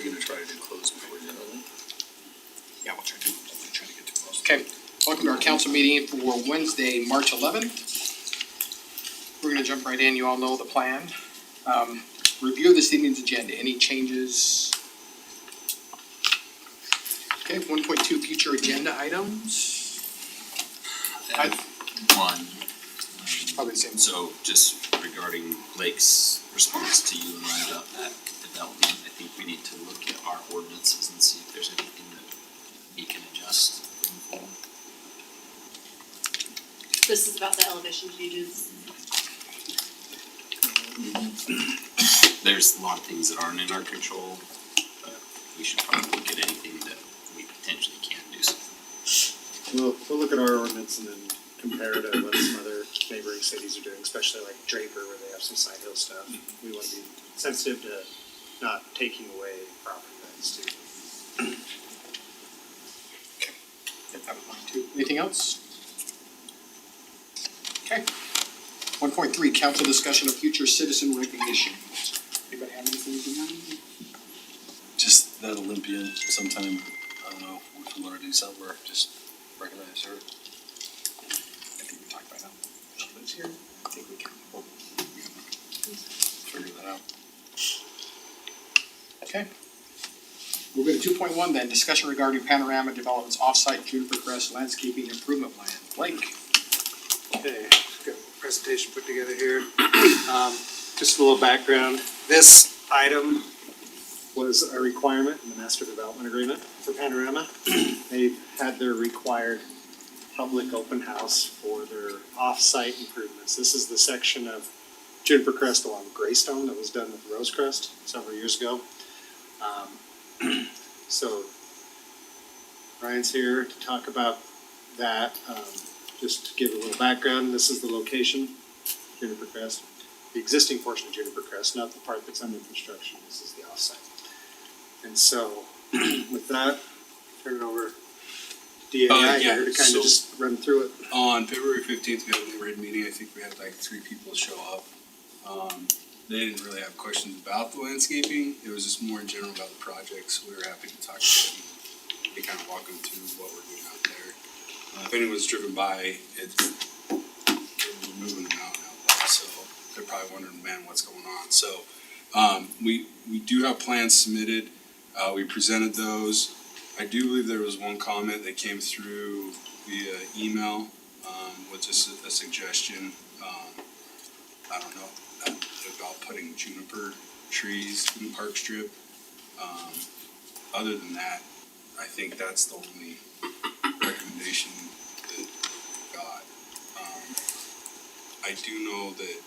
We're gonna try to do close before you know. Yeah, we'll try to get too close. Okay, welcome to our council meeting for Wednesday, March 11th. We're gonna jump right in. You all know the plan. Review of this evening's agenda. Any changes? Okay, 1.2 future agenda items. I have one. Probably the same. So just regarding Blake's response to you and I about that development, I think we need to look at our ordinances and see if there's anything that we can adjust going forward. This is about the elevation changes. There's a lot of things that aren't in our control, but we should probably look at anything that we potentially can do something. We'll look at our ordinance and then compare it to what some other neighboring cities are doing, especially like Draper where they have some side hill stuff. We want to be sensitive to not taking away property rights too. Okay. Yep, I would mind too. Anything else? Okay. 1.3, council discussion of future citizen recognition. Anybody have anything to do? Just that Olympian sometime, I don't know, if we want to do something or just recognize her. I think we talked about that. She lives here. I think we can. Figure that out. Okay. We'll go to 2.1 then, discussion regarding Panorama Development's off-site Juniper Crest landscaping improvement plan. Blake. Okay, got a presentation put together here. Just a little background. This item was a requirement in the master development agreement for Panorama. They've had their required public open house for their off-site improvements. This is the section of Juniper Crest along Greystone that was done with Rosecrest several years ago. So Ryan's here to talk about that. Just to give a little background, this is the location, Juniper Crest. The existing portion of Juniper Crest, not the part that's under construction. This is the offsite. And so, with that, turn it over to DAI here to kind of just run through it. On February 15th, we had a neighborhood meeting. I think we had like 3 people show up. They didn't really have questions about the landscaping. It was just more in general about the project, so we were happy to talk to them. They kind of walk them through what we're doing out there. If anyone's driven by, we're moving them out there, so they're probably wondering, man, what's going on? So we do have plans submitted. We presented those. I do believe there was one comment that came through via email with just a suggestion. I don't know about putting juniper trees in the park strip. Other than that, I think that's the only recommendation that we got. I do know that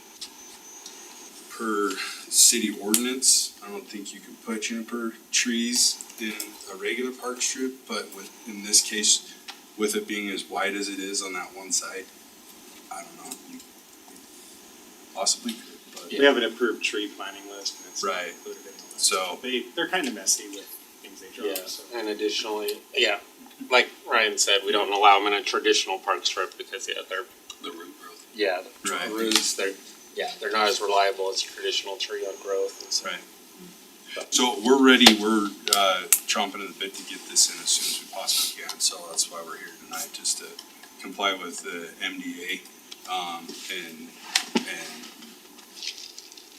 per city ordinance, I don't think you can put juniper trees in a regular park strip, but in this case, with it being as wide as it is on that one side, I don't know, you possibly could, but. We have an approved tree planting list and it's Right. included in the list. So- They're kind of messy with things they draw, Yeah, so. and additionally, like Ryan said, we don't allow them in a traditional park strip because, they're, The root growth. the Right. roots, they're not as reliable as a traditional tree on growth, and so. Right. So we're ready, we're chomping at the bit to get this in as soon as we possibly can, so that's why we're here tonight, just to comply with the MDA, and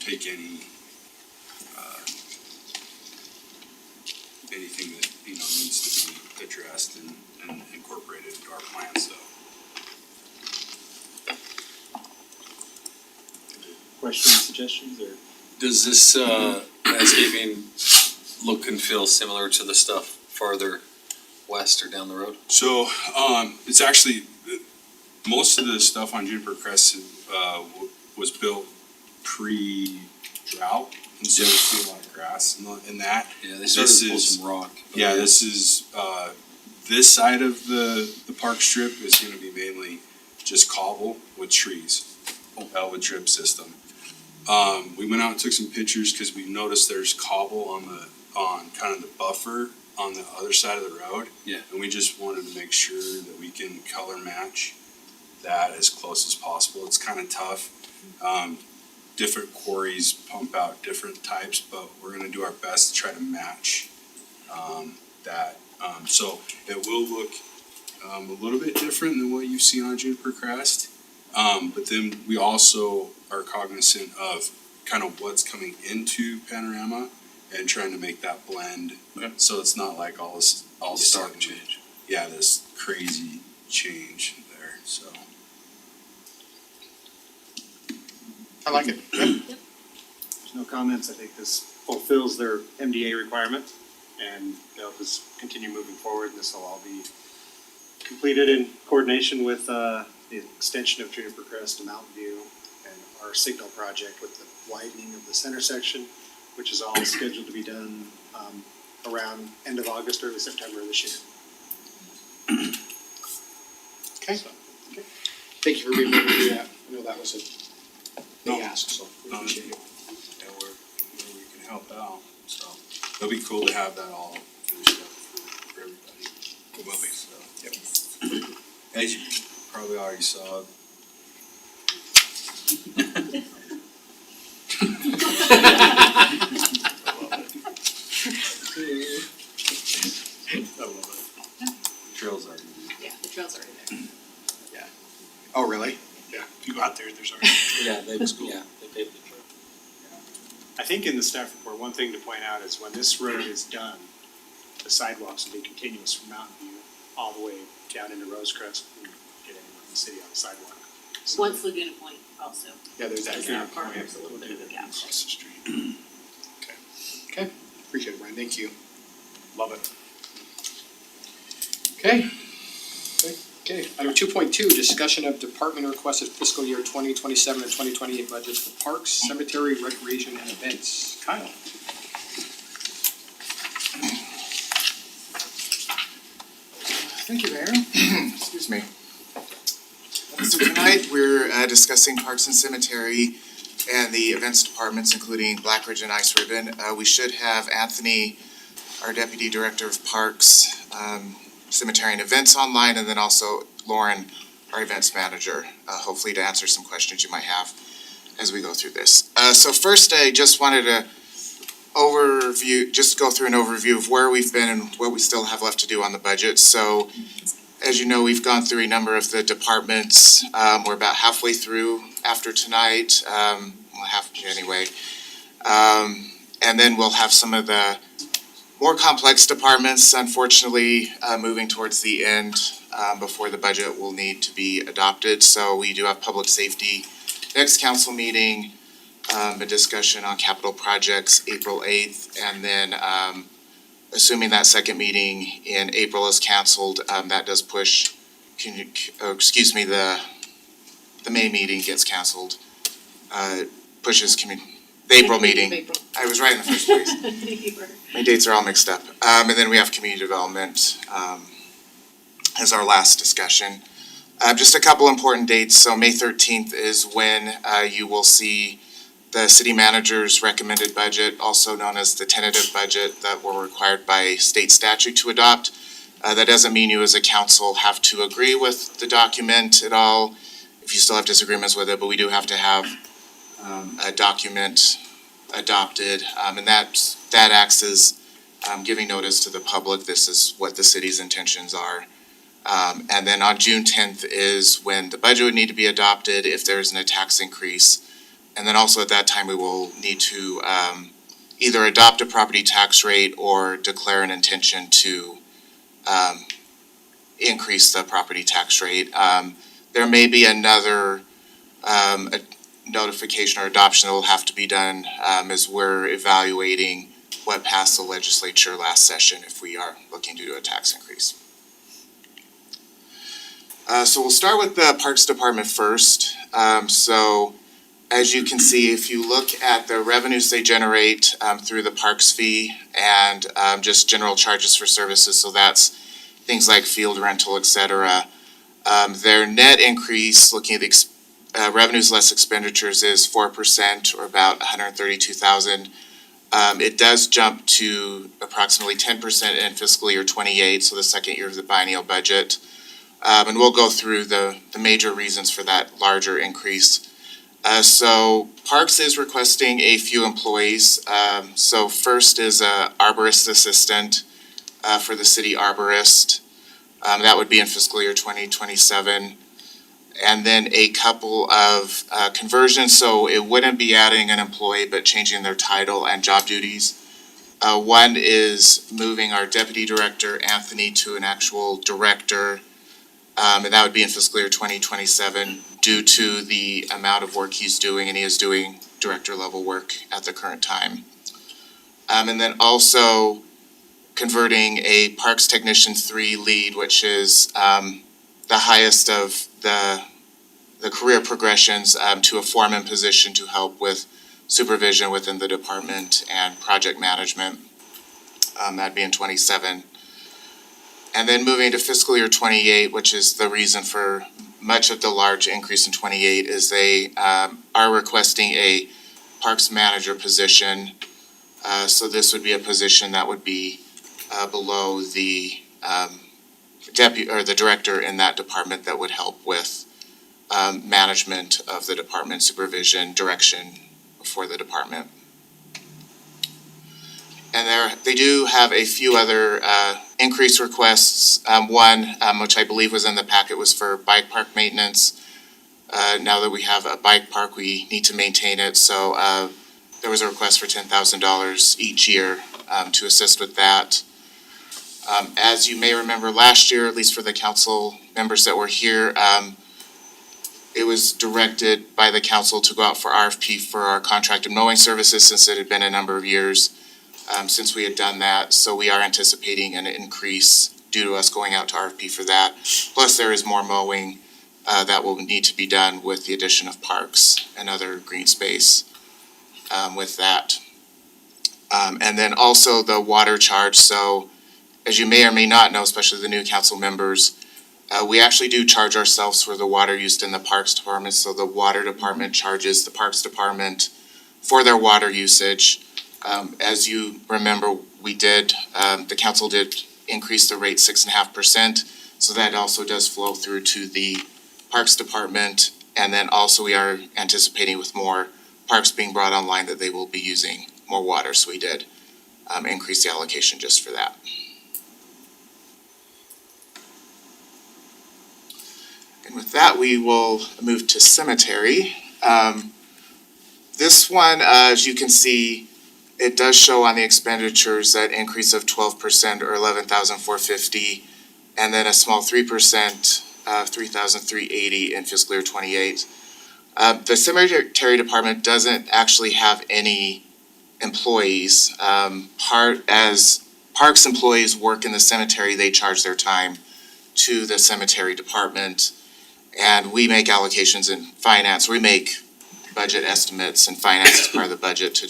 take anything that, needs to be addressed and incorporated into our plan, so. Questions, suggestions, or? Does this landscaping look and feel similar to the stuff farther west or down the road? So, it's actually, most of the stuff on Juniper Crest, was built pre-drought, and so you see a lot of grass in that. Yeah, they started to pull some rock. Yeah, this is, this side of the park strip is gonna be mainly just cobble with trees, with drip system. We went out and took some pictures, cause we noticed there's cobble on kind of the buffer on the other side of the road. Yeah. And we just wanted to make sure that we can color match that as close as possible. It's kind of tough. different quarries pump out different types, but we're gonna do our best to try to match, that. So it will look, a little bit different than what you've seen on Juniper Crest. But then we also are cognizant of kind of what's coming into Panorama and trying to make that blend. Okay. So it's not like all of a Stark sudden, change. yeah, this crazy change there, so. I like it. There's no comments. I think this fulfills their MDA requirement and they'll just continue moving forward. This will all be completed in coordination with the extension of Juniper Crest to Mountain View and our signal project with the widening of the center section, which is all scheduled to be done around end of August, early September this year. Okay. Thank you for being able to do that. I know that was a big ask, so we appreciate it. Yeah, we can help out, so it'll be cool to have that all finished up for everybody. It will be. So, yep. As you probably already saw. I love it. Trails are. Yeah, the trail's already there. Oh, really? Yeah, if you go out there, there's already. Yeah, they paved the trail. I think in the staff report, one thing to point out is when this road is done, the sidewalks will be continuous from Mountain View all the way down into Rosecrest and get anyone in the city on the sidewalk. So- Once Laguna Point also, Yeah, there's that. because that part has a little bit of a gap. Across the street. Okay, appreciate it, Brian, thank you. Love it. Okay. Okay, item 2.2, discussion of department requested fiscal year 2027 and 2028 budgets for parks, cemetery, recreation, and events. Kyle? Thank you, Mayor. Excuse me. So tonight, we're discussing Parks and Cemetery and the events departments, including Black Ridge and Ice Ribbon. We should have Anthony, our Deputy Director of Parks, Cemetery and Events online, and then also Lauren, our Events Manager, hopefully to answer some questions you might have as we go through this. So first, I just wanted to go through an overview of where we've been and what we still have left to do on the budget. So as you know, we've gone through a number of the departments. We're about halfway through after tonight, anyway. And then we'll have some of the more complex departments, unfortunately, moving towards the end before the budget will need to be adopted. So we do have public safety next council meeting, a discussion on capital projects April 8th, and then assuming that second meeting in April is canceled, that does push, the May meeting gets canceled. Pushes the April meeting. April. I was right in the first place. You were. My dates are all mixed up. And then we have community development as our last discussion. Just a couple important dates. So May 13th is when you will see the city manager's recommended budget, also known as the tentative budget that we're required by state statute to adopt. That doesn't mean you as a council have to agree with the document at all, if you still have disagreements with it, but we do have to have a document adopted, and that acts as giving notice to the public. This is what the city's intentions are. And then on June 10th is when the budget would need to be adopted if there's a tax increase. And then also at that time, we will need to either adopt a property tax rate or declare an intention to increase the property tax rate. There may be another a notification or adoption that will have to be done as we're evaluating what passed the legislature last session if we are looking to do a tax increase. So we'll start with the Parks Department first. So as you can see, if you look at the revenues they generate through the parks fee and just general charges for services, so that's things like field rental, et cetera, their net increase, looking at the revenues less expenditures, is 4%, or about $132,000. It does jump to approximately 10% in fiscal year 28, so the second year of the biennial budget. And we'll go through the major reasons for that larger increase. So Parks is requesting a few employees. So first is a arborist assistant for the city arborist. That would be in fiscal year 2027. And then a couple of conversions, so it wouldn't be adding an employee, but changing their title and job duties. One is moving our deputy director, Anthony, to an actual director. And that would be in fiscal year 2027 due to the amount of work he's doing, and he is doing director level work at the current time. And then also converting a Parks Technician 3 lead, which is the highest of the career progressions, to a foreman position to help with supervision within the department and project management. That'd be in 27. And then moving to fiscal year 28, which is the reason for much of the large increase in 28, is they are requesting a parks manager position. So this would be a position that would be below the deputy or the director in that department that would help with management of the department, supervision, direction for the department. And they do have a few other increase requests. One, which I believe was in the packet, was for bike park maintenance. Now that we have a bike park, we need to maintain it, so there was a request for $10,000 each year to assist with that. As you may remember last year, at least for the council members that were here, it was directed by the council to go out for RFP for our contracted mowing services, since it had been a number of years since we had done that. So we are anticipating an increase due to us going out to RFP for that. Plus there is more mowing that will need to be done with the addition of parks and other green space with that. And then also the water charge. So as you may or may not know, especially the new council members, we actually do charge ourselves for the water used in the Parks Department. So the water department charges the Parks Department for their water usage. As you remember, the council did increase the rate 6.5%. So that also does flow through to the Parks Department. And then also we are anticipating with more parks being brought online that they will be using more water. So we did increase the allocation just for that. And with that, we will move to cemetery. This one, as you can see, it does show on the expenditures that increase of 12% or $11,450, and then a small 3%, $3,380 in fiscal year 28. The cemetery department doesn't actually have any employees. As parks employees work in the cemetery, they charge their time to the cemetery department. And we make allocations in finance. We make budget estimates, and finance is part of the budget to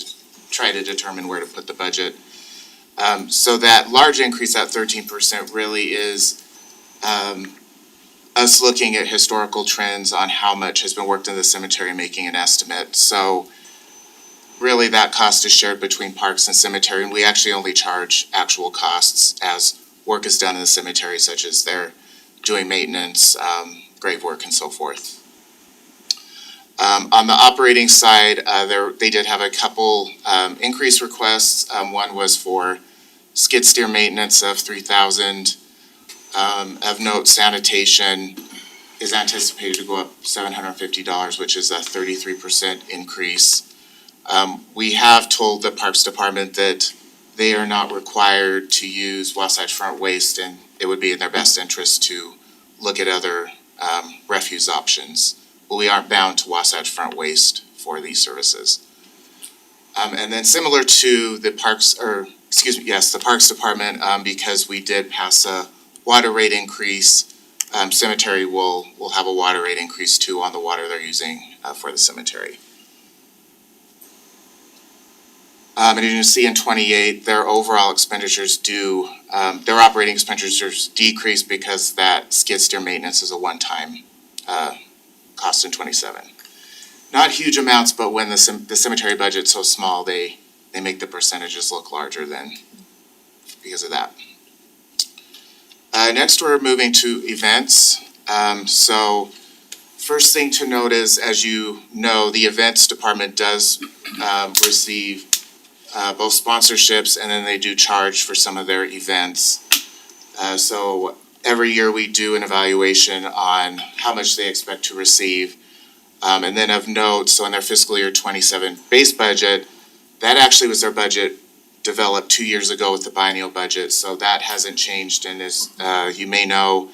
try to determine where to put the budget. So that large increase, that 13%, really is us looking at historical trends on how much has been worked in the cemetery, making an estimate. So really that cost is shared between parks and cemetery, and we actually only charge actual costs as work is done in the cemetery, such as they're doing maintenance, grave work and so forth. On the operating side, they did have a couple increase requests. One was for skid steer maintenance of $3,000. Of note, sanitation is anticipated to go up $750, which is a 33% increase. We have told the Parks Department that they are not required to use Wasatch Front waste, and it would be in their best interest to look at other refuse options. But we aren't bound to Wasatch Front waste for these services. And then similar to the Parks Department, because we did pass a water rate increase, cemetery will have a water rate increase too on the water they're using for the cemetery. And you can see in 28, their overall expenditures their operating expenditures decrease because that skid steer maintenance is a one-time cost in 27. Not huge amounts, but when the cemetery budget's so small, they make the percentages look larger than because of that. Next, we're moving to events. So first thing to note is, as you know, the events department does receive both sponsorships, and then they do charge for some of their events. So every year we do an evaluation on how much they expect to receive. And then of note, so in their fiscal year 27 base budget, that actually was their budget developed 2 years ago with the biennial budget, so that hasn't changed. And as you may know,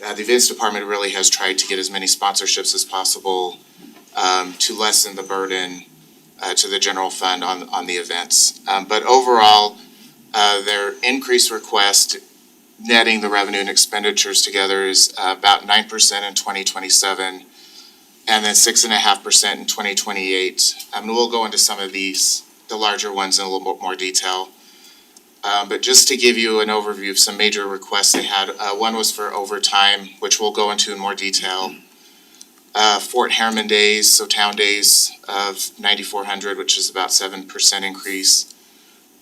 the events department really has tried to get as many sponsorships as possible to lessen the burden to the general fund on the events. But overall, their increased request, netting the revenue and expenditures together, is about 9% in 2027, and then 6.5% in 2028. And we'll go into some of these, the larger ones, in a little bit more detail. But just to give you an overview of some major requests they had, one was for overtime, which we'll go into in more detail. Fort Harriman days, so town days of 9,400, which is about 7% increase.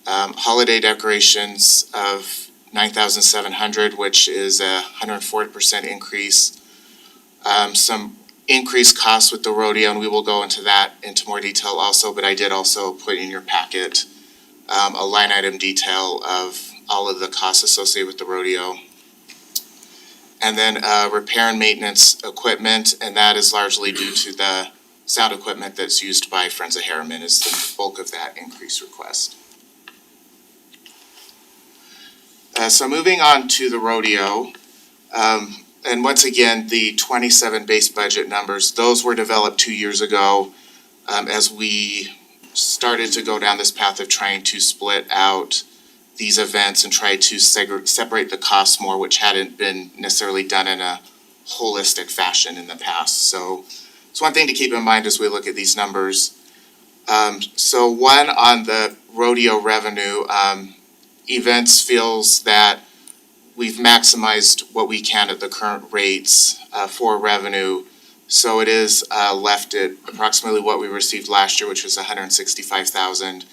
Holiday decorations of 9,700, which is a 140% increase. Some increased costs with the rodeo, and we will go into that into more detail also, but I did also put in your packet a line item detail of all of the costs associated with the rodeo. And then repair and maintenance equipment, and that is largely due to the sound equipment that's used by Friends of Harriman, is the bulk of that increased request. So moving on to the rodeo, and once again, the 27 base budget numbers, those were developed 2 years ago as we started to go down this path of trying to split out these events and try to separate the costs more, which hadn't been necessarily done in a holistic fashion in the past. So it's one thing to keep in mind as we look at these numbers. So one, on the rodeo revenue, events feels that we've maximized what we can at the current rates for revenue. So it is left at approximately what we received last year, which was $165,000.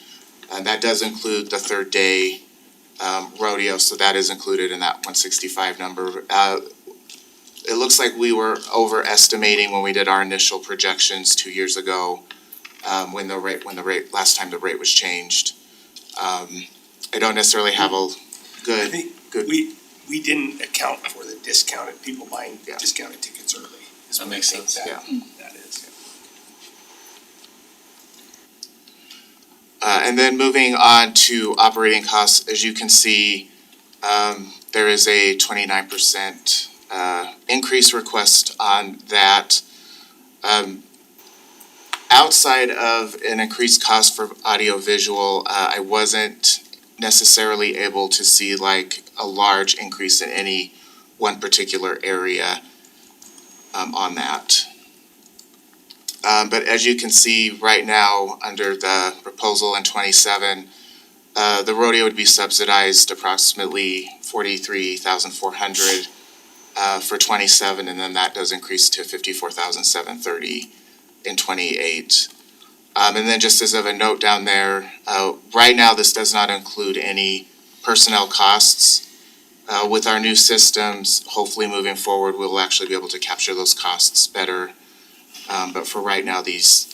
And that does include the third day rodeo, so that is included in that 165 number. It looks like we were overestimating when we did our initial projections 2 years ago, when the rate last time the rate was changed. I don't necessarily have a good. We didn't account for the discounted, people buying Yeah. discounted tickets early. is That what I makes think sense. That is. And then moving on to operating costs, as you can see, there is a 29% increase request on that. Outside of an increased cost for audiovisual, I wasn't necessarily able to see like a large increase in any one particular area on that. But as you can see right now, under the proposal in 27, the rodeo would be subsidized approximately 43,400 for 27, and then that does increase to 54,730 in 28. And then just as of a note down there, right now this does not include any personnel costs. With our new systems, hopefully moving forward, we'll actually be able to capture those costs better. But for right now, these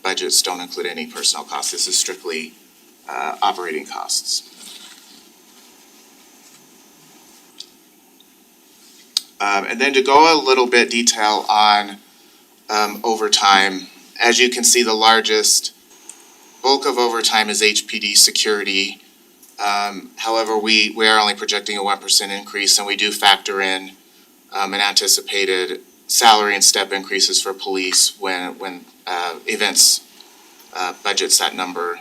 budgets don't include any personnel costs. This is strictly operating costs. And then to go a little bit detail on overtime, as you can see, the largest bulk of overtime is HPD security. However, we are only projecting a 1% increase, and we do factor in an anticipated salary and step increases for police when events budgets that number.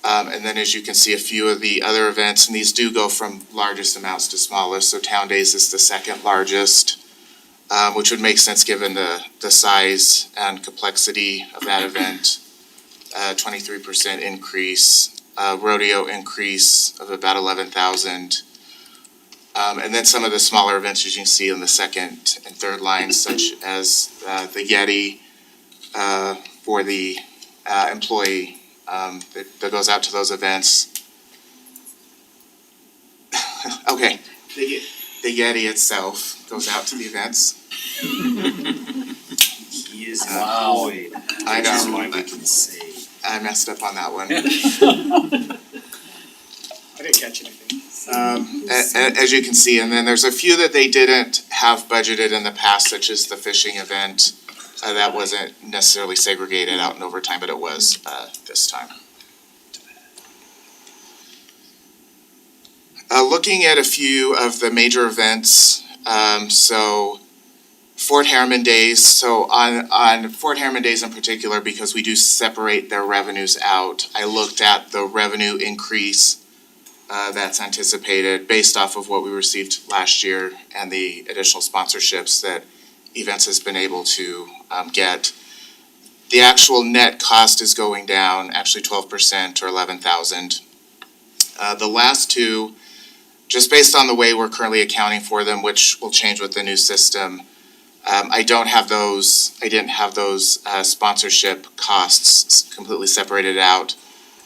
And then as you can see, a few of the other events, and these do go from largest amounts to smallest. So Town Days is the second largest, which would make sense given the size and complexity of that event. 23% increase, rodeo increase of about 11,000. And then some of the smaller events, as you can see in the second and third lines, such as the Yeti for the employee that goes out to those events. Okay, the Yeti itself goes out to the events. is Wow. employed. I Which is know. why we can say. I messed up on that one. I didn't catch anything. As you can see, and then there's a few that they didn't have budgeted in the past, such as the fishing event. That wasn't necessarily segregated out in overtime, but it was, this time. Looking at a few of the major events, so Fort Harriman Days, so on Fort Harriman Days in particular, because we do separate their revenues out, I looked at the revenue increase that's anticipated based off of what we received last year and the additional sponsorships that Events has been able to get. The actual net cost is going down, actually 12% or 11,000. The last two, just based on the way we're currently accounting for them, which will change with the new system, I didn't have those sponsorship costs completely separated out.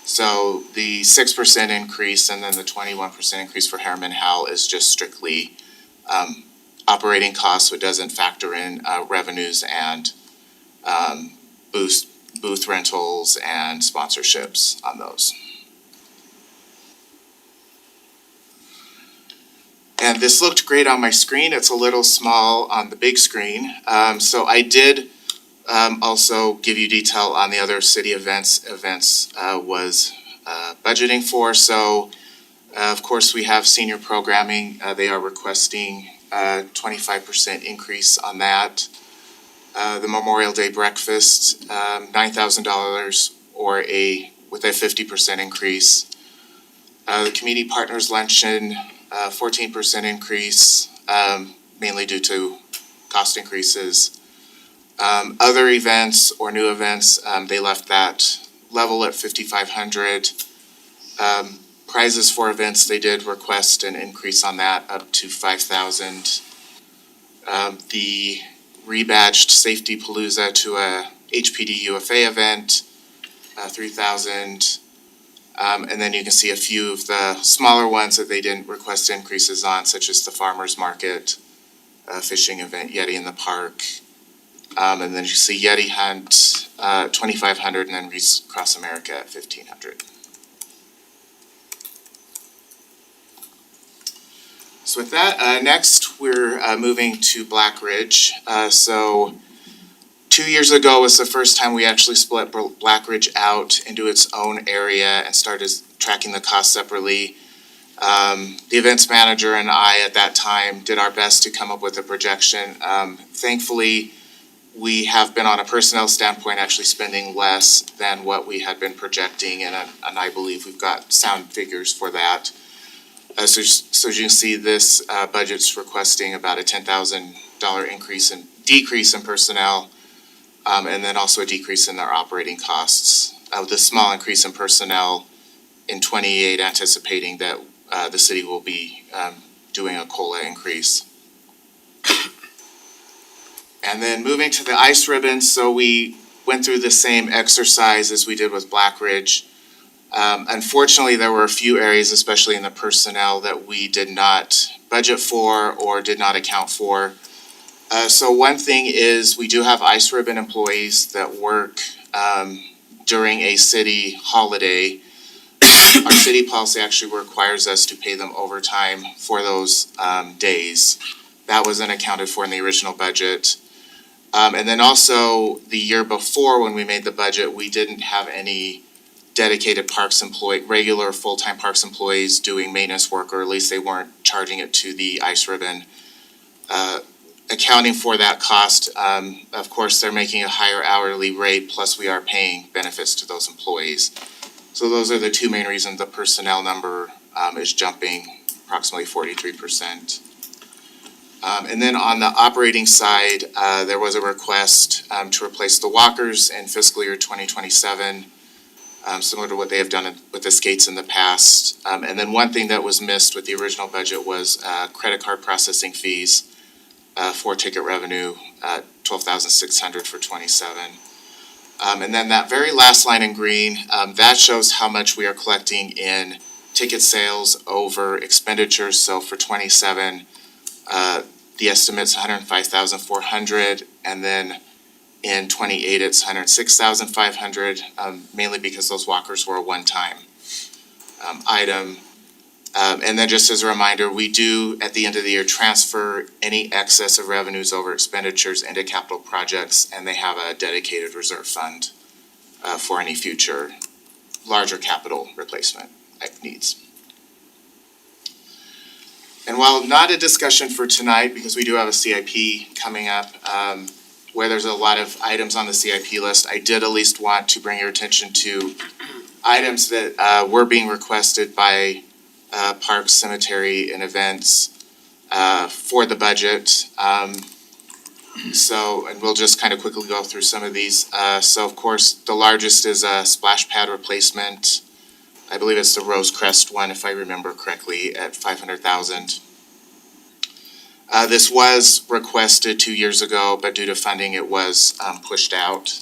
So the 6% increase and then the 21% increase for Harriman Howell is just strictly operating costs, so it doesn't factor in revenues and booth rentals and sponsorships on those. And this looked great on my screen. It's a little small on the big screen. So I did also give you detail on the other city events was budgeting for. So of course we have senior programming. They are requesting 25% increase on that. The Memorial Day breakfast, $9,000 or with a 50% increase. The Community Partners Luncheon, 14% increase, mainly due to cost increases. Other events or new events, they left that level at $5,500. Prizes for events, they did request an increase on that up to $5,000. The rebadged Safety Palooza to a HPD UFA event, $3,000. And then you can see a few of the smaller ones that they didn't request increases on, such as the farmer's market, fishing event, Yeti in the Park. And then you see Yeti Hunt, $2,500, and then Reese Cross America at $1,500. So with that, next we're moving to Black Ridge. So 2 years ago was the first time we actually split Black Ridge out into its own area and started tracking the costs separately. The events manager and I at that time did our best to come up with a projection. Thankfully, we have been on a personnel standpoint actually spending less than what we had been projecting, and I believe we've got sound figures for that. So as you can see, this budget's requesting about a $10,000 decrease in personnel. And then also a decrease in their operating costs. With a small increase in personnel in 28, anticipating that the city will be doing a COLA increase. And then moving to the ice ribbons, so we went through the same exercise as we did with Black Ridge. Unfortunately, there were a few areas, especially in the personnel, that we did not budget for or did not account for. So one thing is we do have ice ribbon employees that work during a city holiday. Our city policy actually requires us to pay them overtime for those days. That wasn't accounted for in the original budget. And then also the year before when we made the budget, we didn't have any dedicated regular full-time parks employees doing maintenance work, or at least they weren't charging it to the ice ribbon. Accounting for that cost, of course, they're making a higher hourly rate, plus we are paying benefits to those employees. So those are the two main reasons the personnel number is jumping approximately 43%. And then on the operating side, there was a request to replace the walkers in fiscal year 2027, similar to what they have done with the skates in the past. And then one thing that was missed with the original budget was credit card processing fees. For ticket revenue, $12,600 for 27. And then that very last line in green, that shows how much we are collecting in ticket sales over expenditures. So for 27, the estimate's $105,400, and then In 28, it's 106,500, mainly because those walkers were a one-time item. And then just as a reminder, we do, at the end of the year, transfer any excess of revenues over expenditures into capital projects, and they have a dedicated reserve fund for any future larger capital replacement needs. And while not a discussion for tonight, because we do have a CIP coming up, where there's a lot of items on the CIP list, I did at least want to bring your attention to items that were being requested by Parks, Cemetery, and Events for the budget. So, and we'll just kind of quickly go through some of these. So of course, the largest is a splash pad replacement. I believe it's the Rose Crest one, if I remember correctly, at 500,000. This was requested 2 years ago, but due to funding, it was pushed out.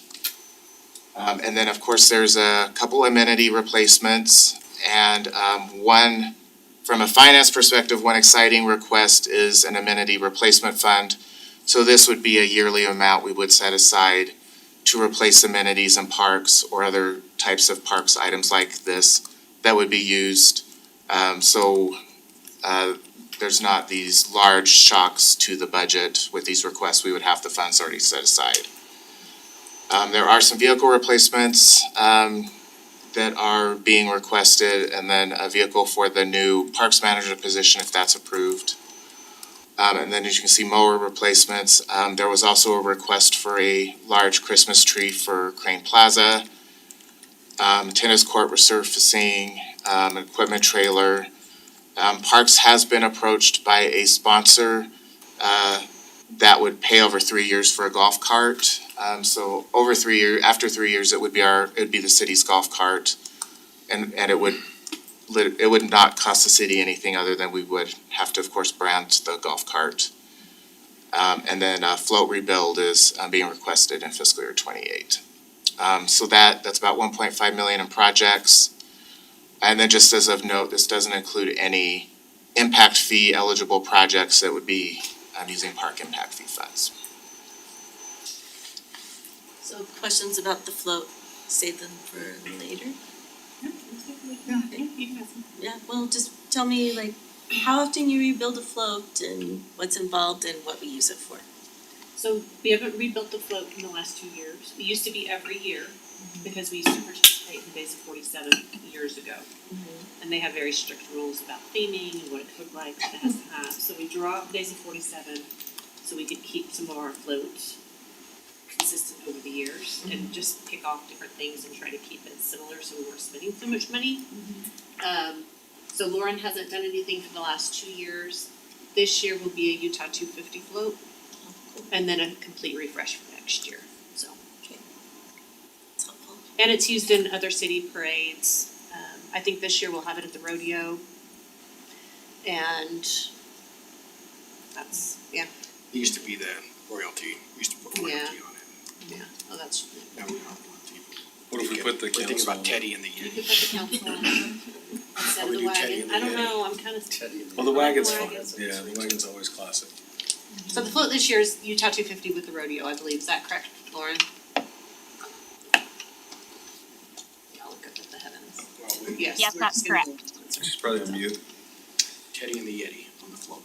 And then, of course, there's a couple amenity replacements, and one, from a finance perspective, one exciting request is an amenity replacement fund. So this would be a yearly amount we would set aside to replace amenities in parks or other types of parks items like this that would be used. There's not these large shocks to the budget with these requests. We would have the funds already set aside. There are some vehicle replacements that are being requested, and then a vehicle for the new parks manager position if that's approved. And then as you can see, mower replacements. There was also a request for a large Christmas tree for Crane Plaza. Tennis court resurfacing, equipment trailer. Parks has been approached by a sponsor that would pay over 3 years for a golf cart. So over 3 years, after 3 years, it would be the city's golf cart, and it would not cost the city anything other than we would have to, of course, brand the golf cart. And then float rebuild is being requested in fiscal year 28. So that's about 1.5 million in projects. And then just as of note, this doesn't include any impact fee eligible projects that would be using park impact fee funds. So questions about the float, save them for later? Yeah, well, just tell me like how often you rebuild a float and what's involved and what we use it for. So we haven't rebuilt the float in the last 2 years. It used to be every year because we used to participate in Days of 47 years ago. And they have very strict rules about theming and what it could look like, what it has to have. So we dropped Days of 47 so we could keep some of our floats consistent over the years and just pick off different things and try to keep it similar so we weren't spending so much money. So Lauren hasn't done anything for the last 2 years. This year will be a Utah 250 float and then a complete refresh for next year, so. It's helpful. And it's used in other city parades. I think this year we'll have it at the rodeo. And that's, yeah, It used to be the royalty, we used to put royalty on it. yeah, oh, that's, Now we don't have royalty. What if we put the We're thinking council about on? Teddy and the you Yeti. could put the council on instead of we the do Teddy wagon. and the I don't Yeti. know, I'm kinda. Well, the wagon's fun, Wagons. yeah, the wagon's always classic. So the float this year is Utah 250 with the rodeo, I believe, is that correct, Lauren? I'll look up at the heavens. Well, we- Yes. Yes, we're that's just gonna- correct. She's probably on mute. Teddy and the Yeti on the float.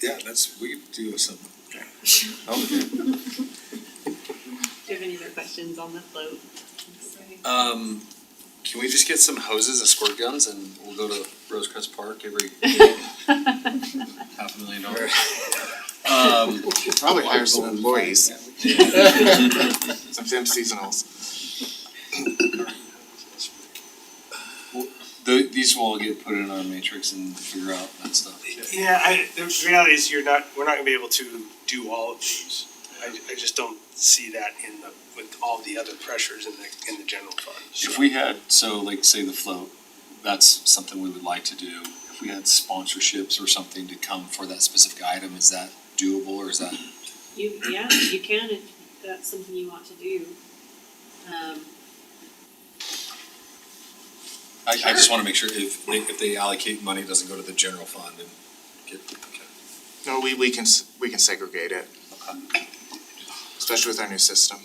Yeah, we could do something. Okay. Okay. Do you have any other questions on the float? Can we just get some hoses and squirt guns and we'll go to Rosecrest Park every $500,000? Probably hire some employees. Some temp seasonals. These will all get put in our matrix and figure out that stuff. Yeah, the reality is we're not gonna be able to do all of these. I just don't see that with all the other pressures in the general fund. If we had, so like say the float, that's something we would like to do. If we had sponsorships or something to come for that specific item, is that doable or is that? You can if that's something you want to do. I just wanna make sure if they allocate money, it doesn't go to the general fund and get, okay. No, we can segregate it. especially with our new system.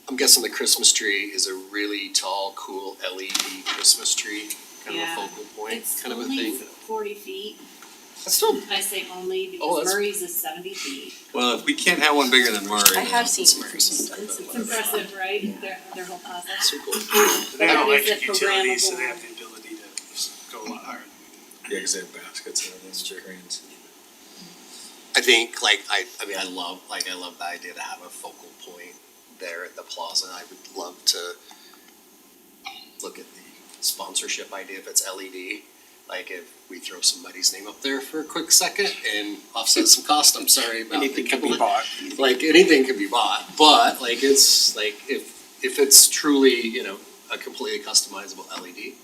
I'm guessing the Christmas tree is a really tall, cool LED Christmas tree, kind of Yeah. a focal point, It's kind of a only thing. 40 feet. That's still, I say only Oh, because that's- Murray's is 70 feet. Well, if we can't have one bigger than Murray. I have then seen it's Murray's. impressive, It's but whatever. impressive, right? Their whole plaza. so cool. They have But it is a electric utilities, so they programmable- have the ability to go a lot higher. Yeah, cause they have baskets and everything, cranes. I think I mean I love the idea to have a focal point there at the plaza. I would love to look at the sponsorship idea if it's LED. Like if we throw somebody's name up there for a quick second and offset some cost, I'm sorry about Anything can be bought. Like anything can be bought, but like it's like if it's truly, a completely customizable LED,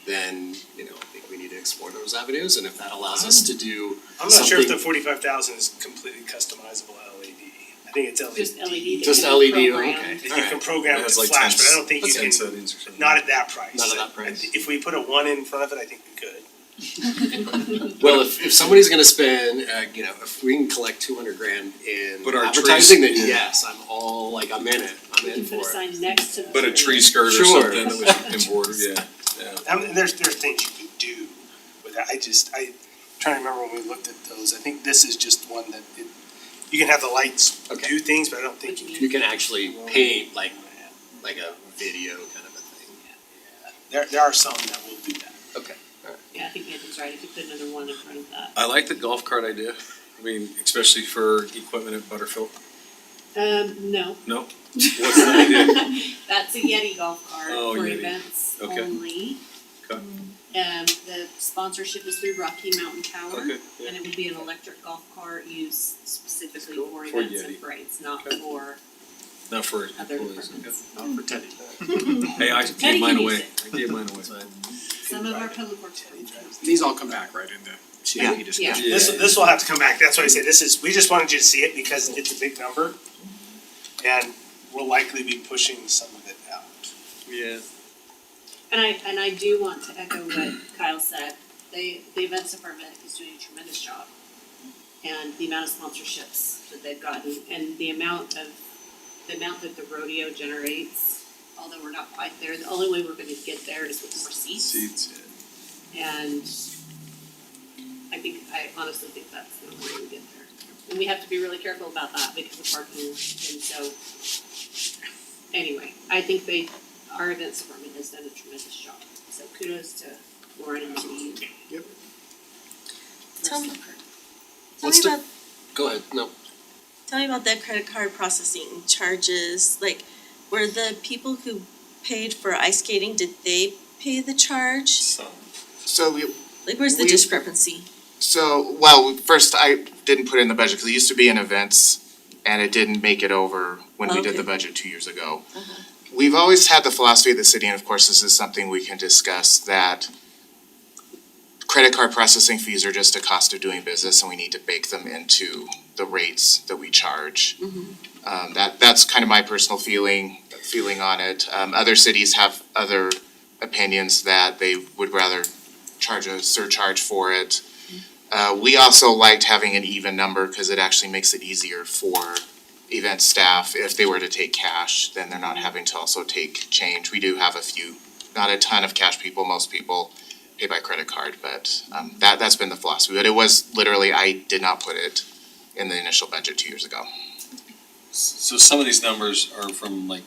then, I think we need to explore those avenues, and if that allows us to do I'm not sure if the something- 45,000 is completely customizable LED. I think it's LED. Just LED. Just that can be LED, programmed. okay. And you can program It it has to like flash, 10 but I don't think you 10 can, settings or something. not at that price. Not at that price. If we put a 1 in front of it, I think we could. Well, if somebody's gonna spend, if we can collect 200 grand in But our advertising, trees- then yes, I'm in it, I'm You in can put a for it. sign next to the. But a tree skirt or Sure. something that was embroidered, yeah. I mean, there's things you could do with that. I'm trying to remember when we looked at those. I think this is just one that you can have the lights Okay. do things, but I don't think What you You can actually paint like a video kind of a thing. there are some that will do that. Okay. Yeah, I think Nathan's right, if you put another one in front of that. I like the golf cart idea. I mean, especially for equipment at Butterfield. No. No? What's the idea? That's a Yeti golf cart Oh, for Yeti. events Okay. only. Okay. The sponsorship is through Rocky Mountain Tower. Okay, yeah. And it would be an electric golf cart used specifically Cool. for For events and Yeti. parades, not Okay. for Not for other employees. departments. Not for Teddy. Hey, I Teddy gave mine can use away. it. I gave mine away. Some of our public works departments. These all come back, right, in the CIP discussion? Yeah. This will have to come back. That's why I say we just wanted you to see it because it's a big number. And we'll likely be pushing some of it out. Yeah. And I do want to echo what Kyle said, the events department is doing a tremendous job. And the amount of sponsorships that they've gotten and the amount that the rodeo generates, although we're not quite there, the only way we're gonna get there is with more seats. Seats, And I honestly think that's the only way we get there. And we have to be really careful about that because of parking, and so. Anyway, I think our events department has done a tremendous job, so kudos to Lauren and to you. Yep. Tell me What's the- about, Go ahead, no. tell me about the credit card processing charges, like, were the people who paid for ice skating, did they pay the charge? So we, Like, where's the We- discrepancy? first, I didn't put it in the budget, cause it used to be in events, and it didn't make it over when we did Okay. the budget 2 years ago. Uh-huh. We've always had the philosophy of the city, and of course, this is something we can discuss, that credit card processing fees are just a cost of doing business, and we need to bake them into the rates that we charge. That's kind of my personal feeling on it. Other cities have other opinions that they would rather charge a surcharge for it. We also liked having an even number, cause it actually makes it easier for event staff, if they were to take cash, then they're not having to also take change. We do have a few, not a ton of cash people, most people pay by credit card, but that's been the philosophy. But it was literally, I did not put it in the initial budget 2 years ago. So some of these numbers are from like,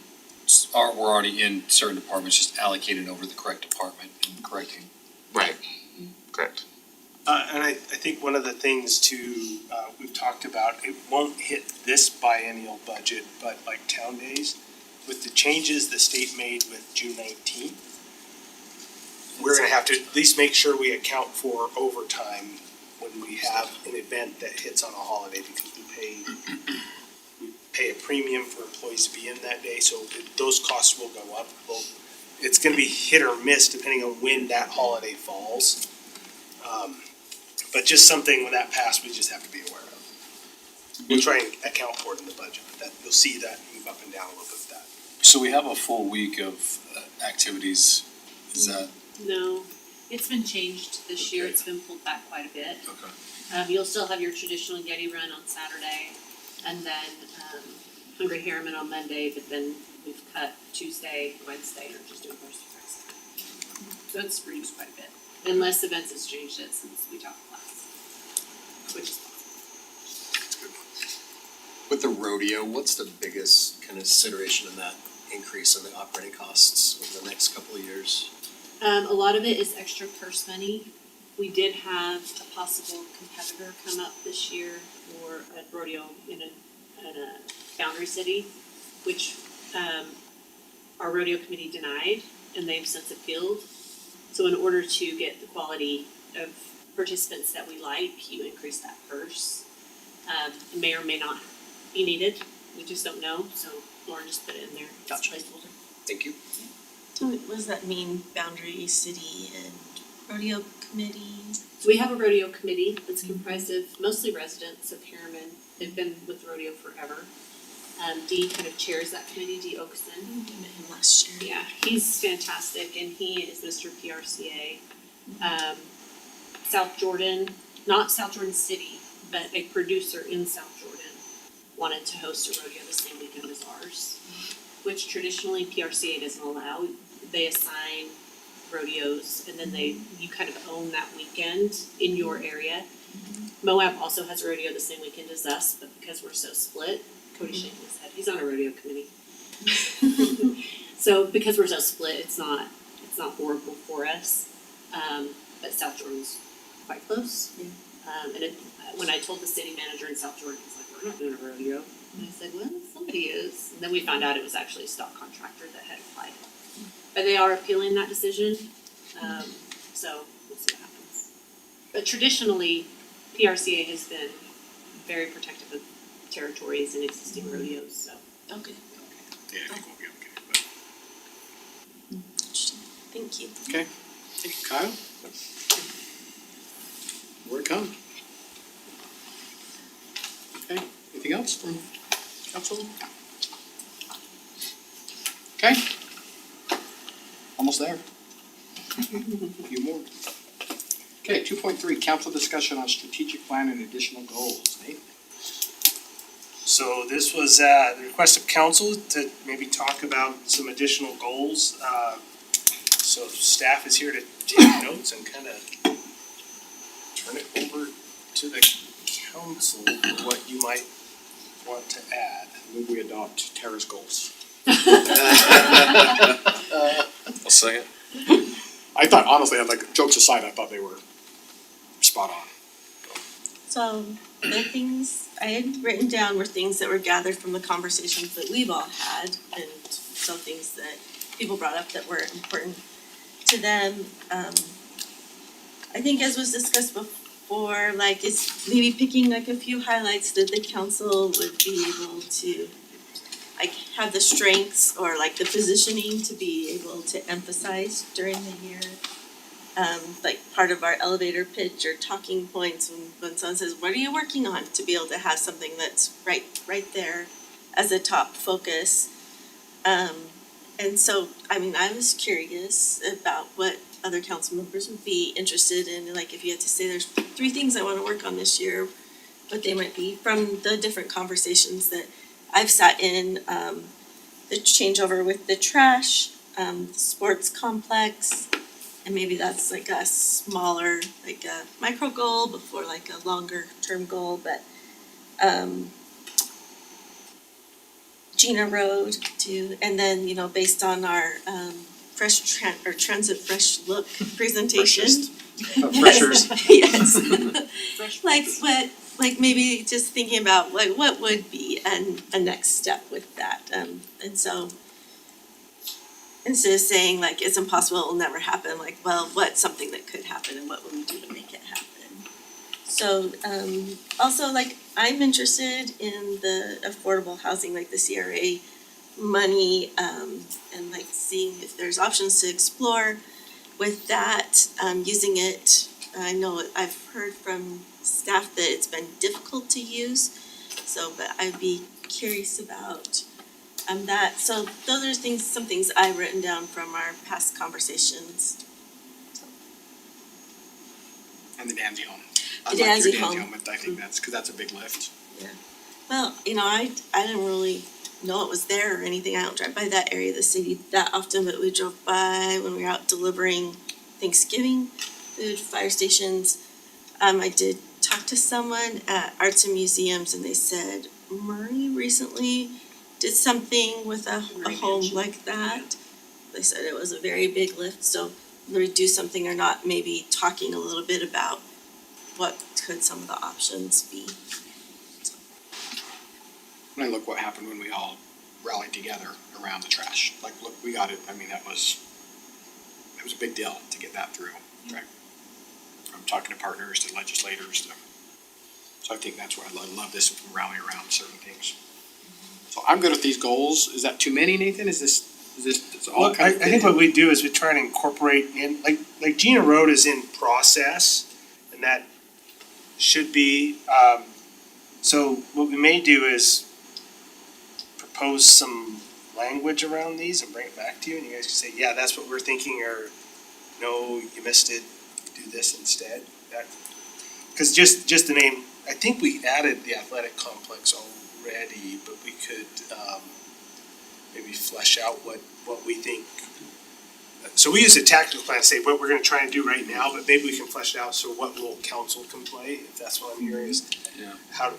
we're already in certain departments, just allocated over the correct department and correcting. Right, correct. And I think one of the things too, we've talked about, it won't hit this biennial budget, but like town days, with the changes the state made with June 19th, we're gonna have to at least make sure we account for overtime when we have an event that hits on a holiday, because we pay a premium for employees to be in that day, so those costs will go up. Well, it's gonna be hit or miss depending on when that holiday falls. But just something when that passed, we just have to be aware of. We'll try and account for it in the budget, but that, you'll see that move up and down a little bit with that. So we have a full week of activities, is that, No, it's been changed this year, it's been pulled back quite a bit. okay. You'll still have your traditional Yeti run on Saturday, and then, Hungry Harriman on Monday, but then we've cut Tuesday, Wednesday, and are just doing Thursday, Friday. So it's reduced quite a bit, unless events has changed it since we talked last, which is possible. With the rodeo, what's the biggest consideration in that increase in the operating costs over the next couple of years? A lot of it is extra purse money. We did have a possible competitor come up this year for a rodeo in a boundary city, which, our rodeo committee denied, and they've since appealed. So in order to get the quality of participants that we like, you increase that purse. It may or may not be needed, we just don't know, so Lauren just put it in there, it's a placeholder. Thank you. So what does that mean, boundary city and rodeo committee? So we have a rodeo committee that's comprised of mostly residents of Harriman. They've been with rodeo forever. Dee kind of chairs that committee, Dee Oakson. I met him last year. Yeah, he's fantastic and he is Mr. PRCA. South Jordan, not South Jordan City, but a producer in South Jordan wanted to host a rodeo the same weekend as ours, which traditionally PRCA doesn't allow. They assign rodeos and then you kind of own that weekend in your area. Moab also has a rodeo the same weekend as us, but because we're so split, Cody's shaking his head, he's on a rodeo committee. So because we're so split, it's not horrible for us, but South Jordan's quite close. And when I told the city manager in South Jordan, he's like, we're not doing a rodeo. And I said, well, somebody is. And then we found out it was actually a stock contractor that had applied. But they are appealing that decision, so we'll see what happens. But traditionally, PRCA has been very protective of territories and existing rodeos, so. Okay, Yeah, I think we'll be okay, but. interesting, thank you. Okay, thank you, Kyle. More to come. Okay, anything else from council? Okay. Almost there. A few more. Okay, 2.3, council discussion on strategic plan and additional goals. Nate? So this was the request of council to maybe talk about some additional goals. So staff is here to take notes and kind of turn it over to the council for what you might want to add. Move we adopt Tara's goals. I'll second. I thought, honestly, like, jokes aside, I thought they were spot on. So the things I had written down were things that were gathered from the conversations that we've all had, and so things that people brought up that were important to them. I think as was discussed before, like it's maybe picking like a few highlights that the council would be able to like have the strengths or like the positioning to be able to emphasize during the year. Like part of our elevator pitch or talking points when someone says, what are you working on? To be able to have something that's right there as a top focus. And so, I mean, I was curious about what other council members would be interested in, like if you had to say there's 3 things I wanna work on this year, what they might be from the different conversations that I've sat in, the changeover with the trash, the sports complex, and maybe that's like a smaller, like a micro goal before like a longer term goal, but Gina Road too, and then, you know, based on our transit fresh look presentation. Freshers. Yes. Like what, like maybe just thinking about like what would be a next step with that, and so instead of saying like it's impossible, it will never happen, like, well, what's something that could happen and what would we do to make it happen? So also like I'm interested in the affordable housing, like the CRA money, and like seeing if there's options to explore with that, using it. I know I've heard from staff that it's been difficult to use, so but I'd be curious about that. So those are things, some things I've written down from our past conversations. And the Danzy home. The I liked your Danzy Danzy home. but I think that's, cause that's a big lift. Well, you know, I didn't really know it was there or anything. I don't drive by that area of the city that often, but we drove by when we were out delivering Thanksgiving food, fire stations. I did talk to someone at Arts and Museums and they said Murray recently did something with a home Mansion. like that. They said it was a very big lift, so whether we do something or not, maybe talking a little bit about what could some of the options be. When I look what happened when we all rallied together around the trash, like, look, we got it, I mean, it was a big deal to get that through, right? From talking to partners to legislators to, so I think that's why I love this, if we rally around certain things. So I'm good with these goals, is that too many, Nathan, is this, it's all Well, kind I of. think what we do is we try and incorporate in, like Gina Road is in process, and that should be, so what we may do is propose some language around these and bring it back to you, and you guys can say, yeah, that's what we're thinking, or no, you missed it, do this instead. That, cause just the name, I think we added the athletic complex already, but we could, maybe flesh out what we think. So we use a tactical plan to say what we're gonna try and do right now, but maybe we can flesh it out, so what role council can play, if that's what I'm hearing is Yeah. how,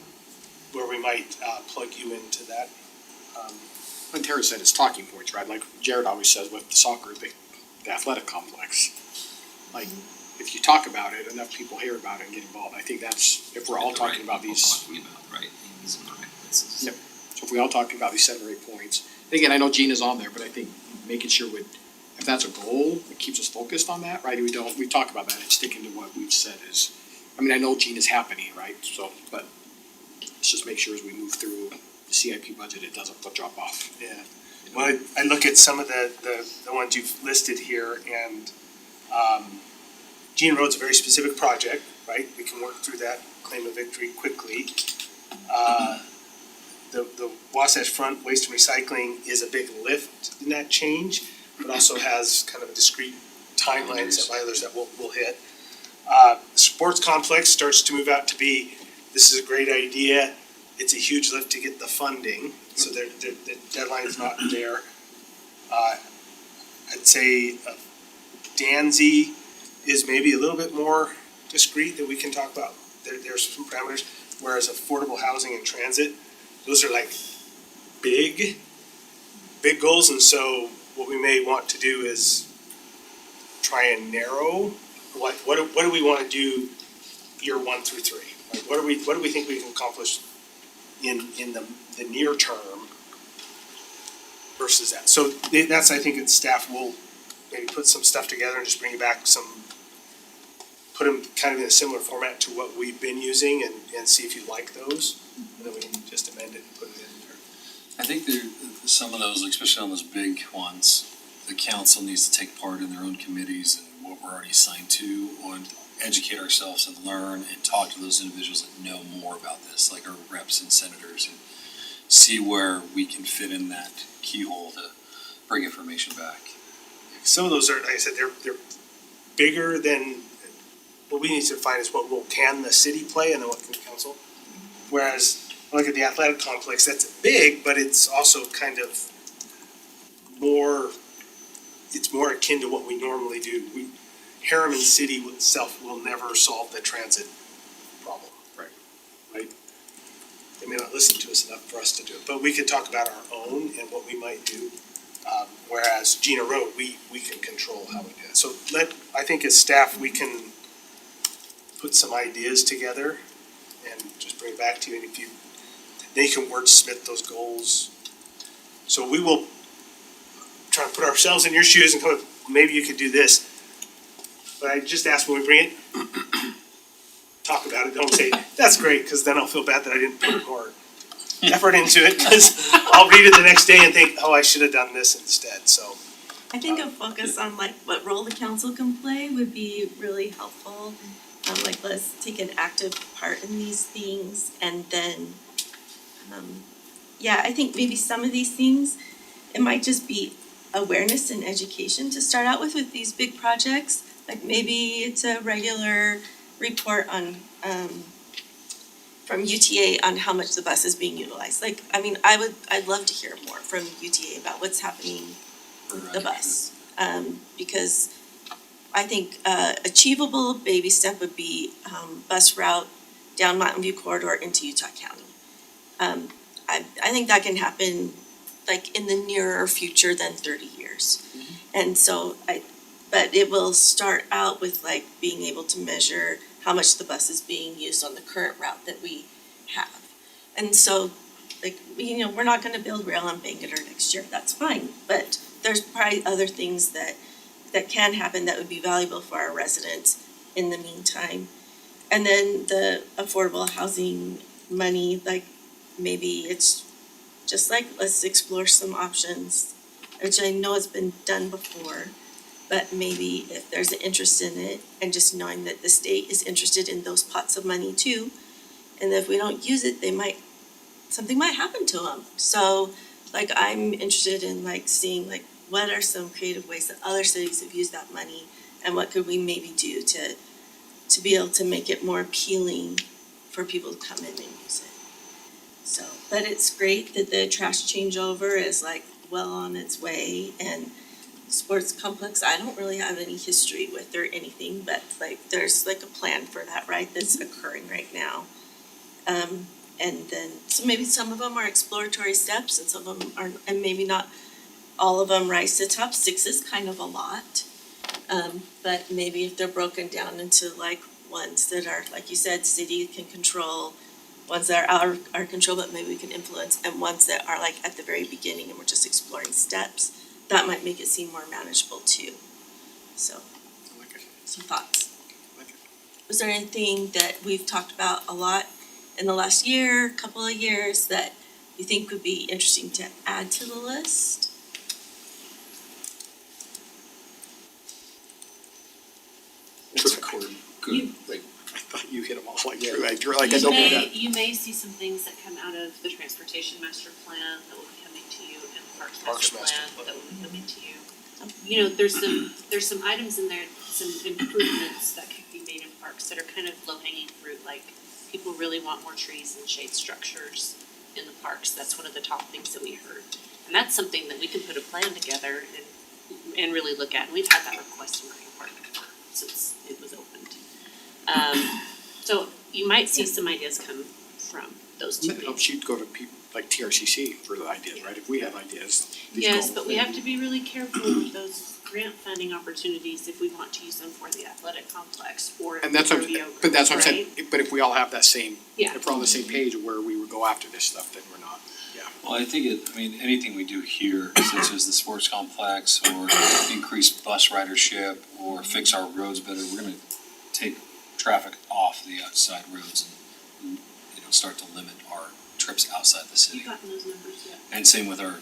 where we might, plug you into that. When Tara said it's talking points, right, like Jared always says with the soccer, the athletic complex. Like, if you talk about it, enough people hear about it and get involved, I think that's, if we're all The right talking about people these. Talking about, right, things in the right places. Yep. So if we all talking about these 7 or 8 points, and again, I know Gina's on there, but I think making sure if that's a goal, it keeps us focused on that, right? We talk about that and sticking to what we've said is, I mean, I know Gina's happening, right? So, but let's just make sure as we move through the CIP budget, it doesn't drop off. Yeah. Well, I look at some of the ones you've listed here, and, Gina Road's a very specific project, right? We can work through that, claim a victory quickly. The Wasatch Front Waste and Recycling is a big lift in that change, but also has kind of a discrete timeline set by others that we'll hit. Sports complex starts to move out to be, this is a great idea, it's a huge lift to get the funding, so the deadline's not there. I'd say Danzy is maybe a little bit more discreet that we can talk about. There's some parameters, whereas affordable housing and transit, those are like big goals, and so what we may want to do is try and narrow what do we want to do year 1 through 3? Like what do we think we can accomplish in the near term versus that. So that's, I think, that staff will maybe put some stuff together and just bring you back put them kind of in a similar format to what we've been using and see if you like those. And then we can just amend it and put it in there. I think some of those, especially on those big ones, the council needs to take part in their own committees and what we're already assigned to, and educate ourselves and learn and talk to those individuals that know more about this, like our reps and senators, and see where we can fit in that keyhole to bring information back. Some of those are, like I said, they're bigger than, what we need to find is what role can the city play and then what can the council. Whereas, look at the athletic complex, that's big, but it's also kind of it's more akin to what we normally do. Harriman City itself will never solve the transit problem. Right? They may not listen to us enough for us to do it, but we can talk about our own and what we might do. Whereas Gina Road, we can control how we do it. So I think as staff, we can put some ideas together and just bring it back to you, and they can wordsmith those goals. So we will try to put ourselves in your shoes and come up, maybe you could do this. But I just ask when we bring it, talk about it, don't say, that's great, because then I'll feel bad that I didn't put more effort into it, because I'll read it the next day and think, oh, I should have done this instead, so. I think a focus on like what role the council can play would be really helpful. Like let's take an active part in these things and then, I think maybe some of these things, it might just be awareness and education to start out with these big projects. Like maybe it's a regular report on, from UTA on how much the bus is being utilized. Like, I mean, I'd love to hear more from UTA about what's happening with the bus. Because I think achievable baby step would be bus route down Mountain View corridor into Utah County. I think that can happen like in the nearer future than 30 years. And so but it will start out with like being able to measure how much the bus is being used on the current route that we have. And so, like, we're not gonna build rail on Bangor next year, that's fine, but there's probably other things that can happen that would be valuable for our residents in the meantime. And then the affordable housing money, like, maybe it's just like, let's explore some options, which I know has been done before, but maybe if there's an interest in it, and just knowing that the state is interested in those pots of money too, and if we don't use it, something might happen to them. So, like, I'm interested in like seeing like what are some creative ways that other cities have used that money, and what could we maybe do to be able to make it more appealing for people to come in and use it. So, but it's great that the trash changeover is like well on its way, and sports complex, I don't really have any history with or anything, but like there's like a plan for that, right, that's occurring right now. And then, so maybe some of them are exploratory steps and some of them are, and maybe not all of them rise to top 6 is kind of a lot. But maybe if they're broken down into like ones that are, like you said, city can control, ones that are out of our control but maybe we can influence, and ones that are like at the very beginning and we're just exploring steps, that might make it seem more manageable too. So, I like it. some thoughts. I like it. Was there anything that we've talked about a lot in the last year, couple of years, that you think would be interesting to add to the list? It's a core, good, like, I thought you hit them all like Yeah. true, I don't know that. You may see some things that come out of the transportation master plan that will be coming to you, and the parks master plan that will be coming to you. You know, there's some items in there, some improvements that could be made in parks that are kind of low hanging fruit, like people really want more trees and shade structures in the parks. That's one of the top things that we heard. And that's something that we can put a plan together and really look at. And we've had that request in Marine Park since it was opened. So you might see some ideas come from those two That things. helps you go to people like TRCC for the ideas, right? If we have ideas, these go. Yes, but we have to be really careful with those grant funding opportunities if we want to use them for the athletic complex or And that's what, rodeo, but that's what I'm saying, right? but if we all have that same, Yeah. if we're on the same page of where we would go after this stuff, then we're not, yeah. Well, I think anything we do here, such as the sports complex or increase bus ridership or fix our roads better, we're gonna take traffic off the outside roads and, start to limit our trips outside the city. You gotten those numbers yet? And same with our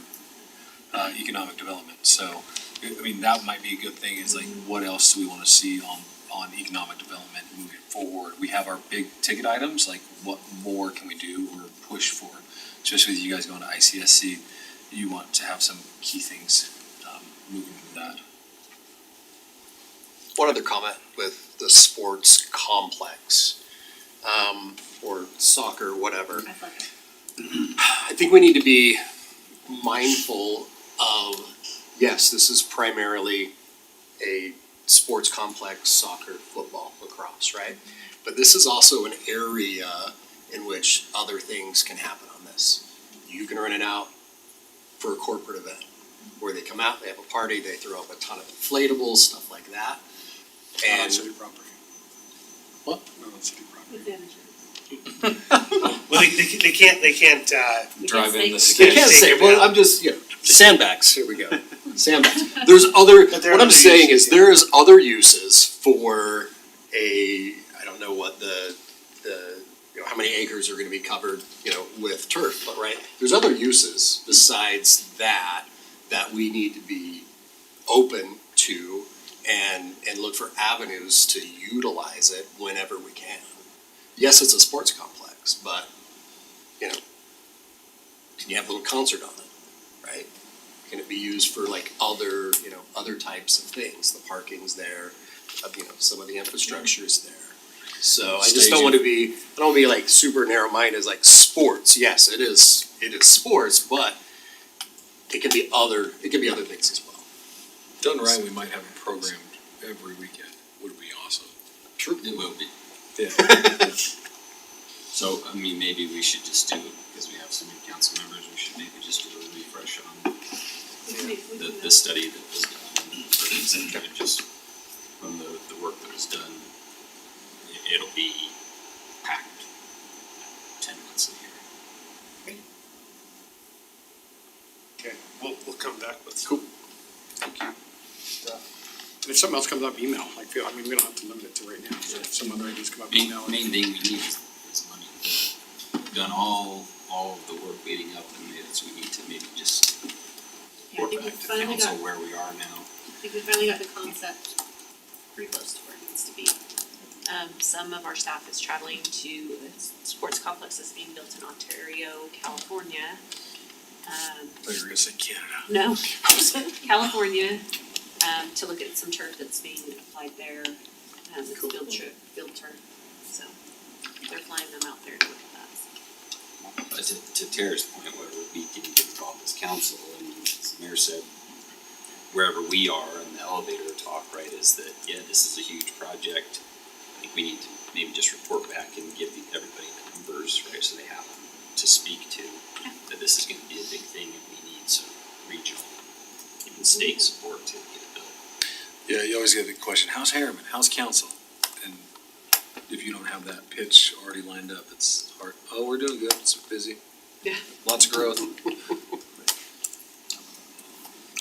economic development. So, that might be a good thing, is like, what else do we wanna see on economic development moving forward? We have our big ticket items, like what more can we do or push for? Especially with you guys going to ICSC, you want to have some key things moving with that. one other comment with the sports complex, or soccer, whatever. Athletic. I think we need to be mindful of, yes, this is primarily a sports complex, soccer, football, lacrosse, right? But this is also an area in which other things can happen on this. You can rent it out for a corporate event, where they come out, they have a party, they throw up a ton of inflatables, stuff like that. Not on And city property. What? Not on city property. With that insurance. Well, they can't, Drive in the they can't say, well, I'm just, sandbags, here we go, sandbags. There's other, But there are what I'm other saying uses, is there is other uses for I don't know what the, how many acres are gonna be covered, with turf, but right? There's other uses besides that we need to be open to and look for avenues to utilize it whenever we can. Yes, it's a sports complex, but, can you have a little concert on it, right? Can it be used for like other types of things? The parking's there, some of the infrastructure's there. So I just don't wanna be, I don't wanna be like super narrow-minded, like sports, yes, it is sports, but it can be other things as well. Done right, we might have a program every weekend, would be awesome. True. It will be. Yeah. So, I mean, maybe we should just do, because we have some new council members, we should maybe just do a refresh on the study that was done. For instance, kind of just from the work that was done, it'll be packed 10 months a year. Okay, we'll come back with. Cool. And if something else comes up, email, like, I mean, we don't have to limit it to right now, so if some other ideas come up, email. Main thing we need is money. We've done all of the work leading up, and we need to maybe just Yeah, I report think we back to finally council got, where we are now. I think we finally got the concept pretty close to where it needs to be. Some of our staff is traveling to a sports complex that's being built in Ontario, California. I thought you were gonna say Canada. No, California, to look at some turf that's being applied there. It's field turf, so they're flying them out there to look at that. But to Tara's point, what would be getting involved as council, and as the mayor said, wherever we are in the elevator talk, right, is that, yeah, this is a huge project. I think we need to maybe just report back and give everybody the numbers, right, so they have them to speak to, that this is gonna be a big thing and we need some regional, even state support to get it built. Yeah, you always get the question, how's Harriman, how's council? And if you don't have that pitch already lined up, it's hard. Oh, we're doing good, it's busy. Yeah. Lots of growth.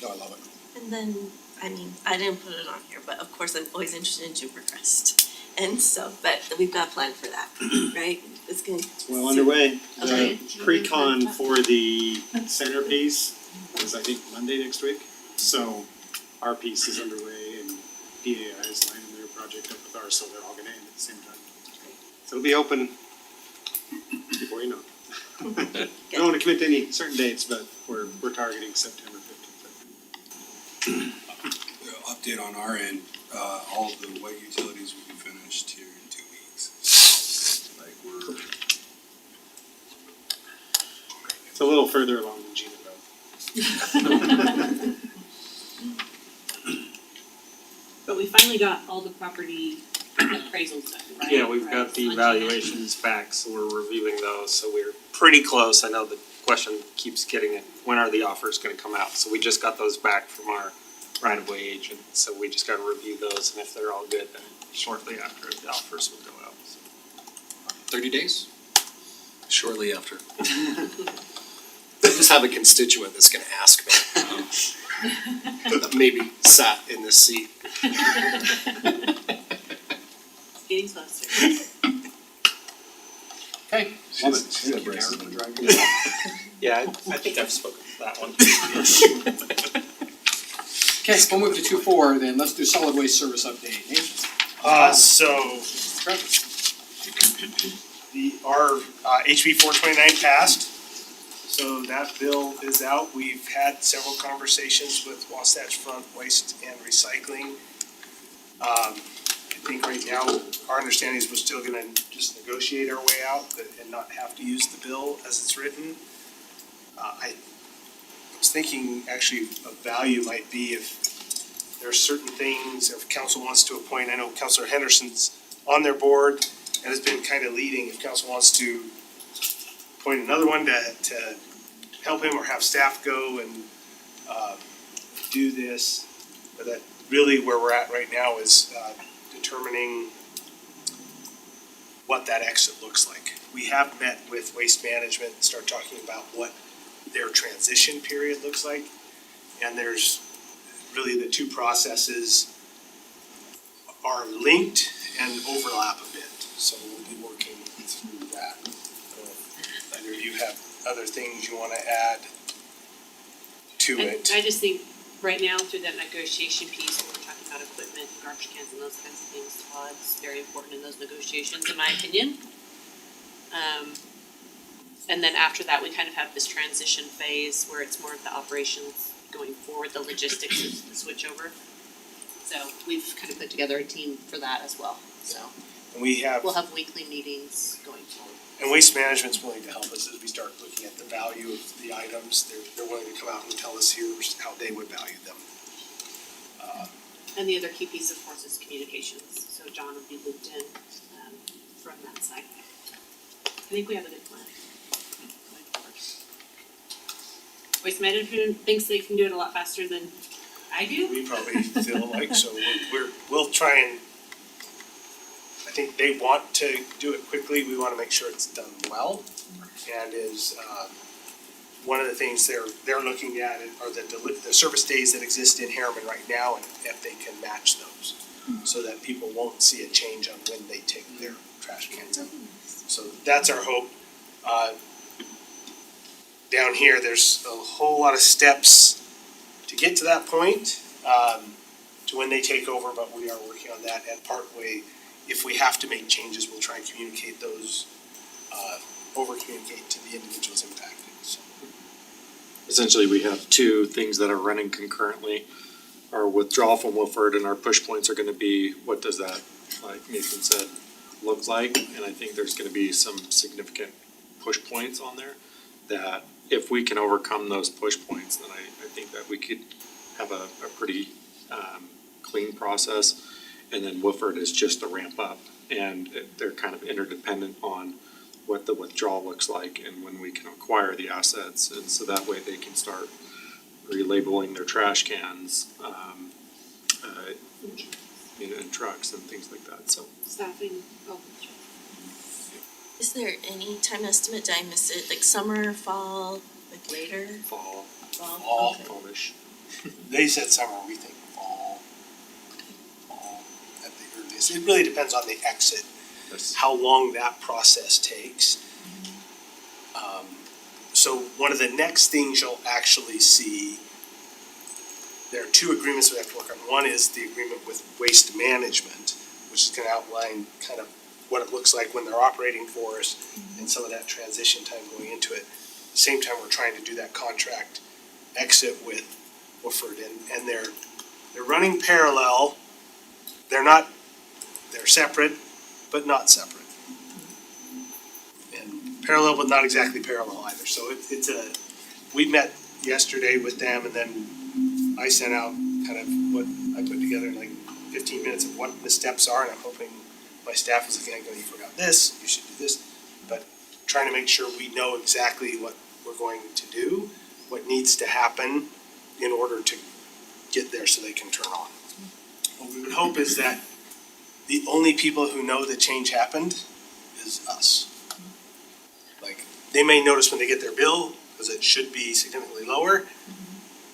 Oh, I love it. And then, I mean, I didn't put it on here, but of course, I'm always interested in Juniper Crest. And so, but we've got a plan for that, right? It's gonna. It's well underway. Okay. The pre-con for the centerpiece is, I think, Monday next week. So our piece is underway and DAI is lining their project up with ours, so they're all gonna end at the same time. So it'll be open before you know it. I don't wanna commit to any certain dates, but we're targeting September 15th. Update on our end, all of the wet utilities will be finished here in 2 weeks. Like we're, It's a little further along than Juniper. But we finally got all the property appraisals done, right? Yeah, we've got the On evaluations back, so we're reviewing those, so we're pretty close. I know the question keeps getting it, when are the offers gonna come out? So we just got those back from our right-of-way agent, so we just gotta review those, and if they're all good, then shortly after, the offers will go out. 30 days? Shortly after. I just have a constituent that's gonna ask me. That maybe sat in this seat. Getting closer. Okay, love it. Thank you, braces Karen, for driving it. Yeah, I think I've spoken to that one. Okay, we'll move to 2.4 then, let's do solid waste service update. Nate? So our HB 429 passed, so that bill is out. We've had several conversations with Wasatch Front Waste and Recycling. I think right now, our understanding is we're still gonna just negotiate our way out and not have to use the bill as it's written. I was thinking actually a value might be if there are certain things, if council wants to appoint, I know Councilor Henderson's on their board and has been kind of leading, if council wants to appoint another one to help him or have staff go and do this. But that really where we're at right now is determining what that exit looks like. We have met with Waste Management and start talking about what their transition period looks like. And there's really the two processes are linked and overlap a bit, so we'll be working through that. Either of you have other things you wanna add to it? I just think right now through that negotiation piece, when we're talking about equipment, garbage cans and those kinds of things, Todd's very important in those negotiations, in my opinion. And then after that, we kind of have this transition phase where it's more of the operations going forward, the logistics is the switch over. So we've kind of put together a team for that as well, so. And we have, We'll have weekly meetings going forward. and Waste Management's willing to help us as we start looking at the value of the items. They're willing to come out and tell us here's how they would value them. And the other key piece, of course, is communications, so John will be looped in, from that side. I think we have a good plan going forward. Waste Management thinks they can do it a lot faster than I do. We probably feel like, so we'll try and, I think they want to do it quickly, we wanna make sure it's done well. And one of the things they're looking at are the service days that exist in Harriman right now, and if they can match those. So that people won't see a change on when they take their trash cans out. So that's our hope. Down here, there's a whole lot of steps to get to that point, to when they take over, but we are working on that. And partway, if we have to make changes, we'll try and communicate those, over-communicate to the individuals impacted, so. Essentially, we have two things that are running concurrently. Our withdrawal from Wilford and our push points are gonna be, what does that, like Nathan said, look like? And I think there's gonna be some significant push points on there that if we can overcome those push points, then I think that we could have a pretty clean process. And then Wilford is just a ramp up, and they're kind of interdependent on what the withdrawal looks like and when we can acquire the assets, and so that way they can start relabeling their trash cans, in trucks and things like that, so. Staffing, Is there any time estimate? Did I miss it? Like summer, fall, like later? Fall, Fall. Okay. fallish. They said summer, we think fall. Fall at the earliest. It really depends on the exit, how long that process takes. So one of the next things you'll actually see, there are two agreements we have to work on. One is the agreement with Waste Management, which is gonna outline kind of what it looks like when they're operating for us and some of that transition time going into it. At the same time, we're trying to do that contract exit with Woodford, and they're running parallel. They're separate, but not separate. And parallel, but not exactly parallel either, so we met yesterday with them, and then I sent out kind of what I put together in like 15 minutes of what the steps are, and I'm hoping my staff is looking at going, you forgot this, you should do this, but trying to make sure we know exactly what we're going to do, what needs to happen in order to get there so they can turn on. What we would hope is that the only people who know the change happened is us. Like, they may notice when they get their bill, because it should be significantly lower,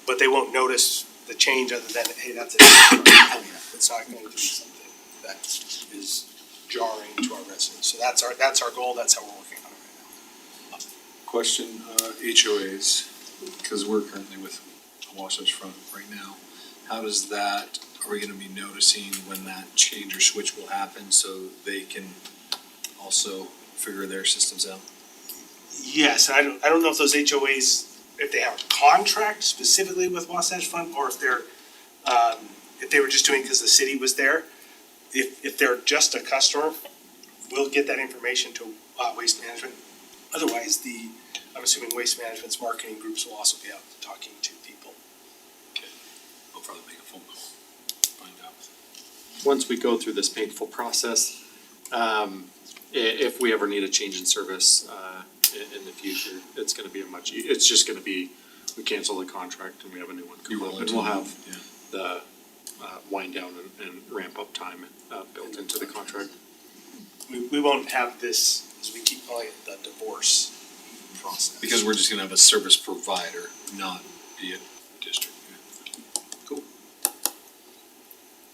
but they won't notice the change other than, hey, that's it. It's not going to be something that is jarring to our residents. So that's our goal, that's how we're working on it right now. Question, HOAs, because we're currently with Wasatch Front right now. How does that, are we gonna be noticing when that change or switch will happen so they can also figure their systems out? Yes, I don't know if those HOAs, if they have a contract specifically with Wasatch Front, or if they were just doing it because the city was there. If they're just a customer, we'll get that information to Waste Management. Otherwise, I'm assuming Waste Management's marketing groups will also be out talking to people. Okay, I'll probably make a phone call, find out. Once we go through this painful process, if we ever need a change in service, in the future, it's gonna be it's just gonna be, we cancel the contract and we have a new one come up, and we'll have the, wind down and ramp up time, built into the contract. We won't have this, as we keep calling it, the divorce process. Because we're just gonna have a service provider, not be a district. Cool.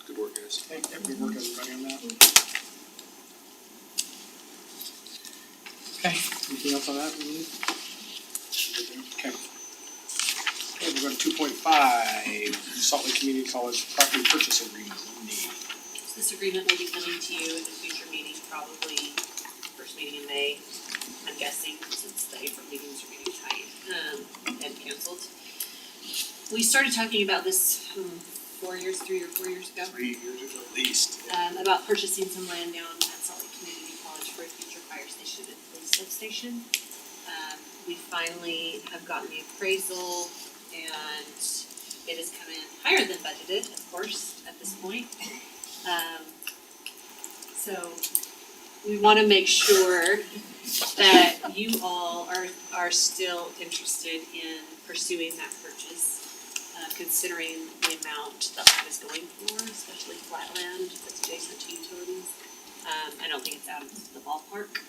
Good work, guys. Okay, everybody work everybody on that? Okay, anything else on that we need? Okay. Okay, we're going to 2.5, Salt Lake Community College property purchase agreement, Lindy. This agreement will be coming to you in a future meeting, probably first meeting in May, I'm guessing, since the April meetings are getting tight, and canceled. We started talking about this, 3 or 4 years ago. 3 years ago at least. About purchasing some land down at Salt Lake station and police substation. We finally have gotten the appraisal and it has come in higher than budgeted, of course, at this point. So we wanna make sure that you all are still interested in pursuing that purchase, considering the amount that land is going for, especially flat land that's adjacent to utilities. I don't think it's out of the ballpark.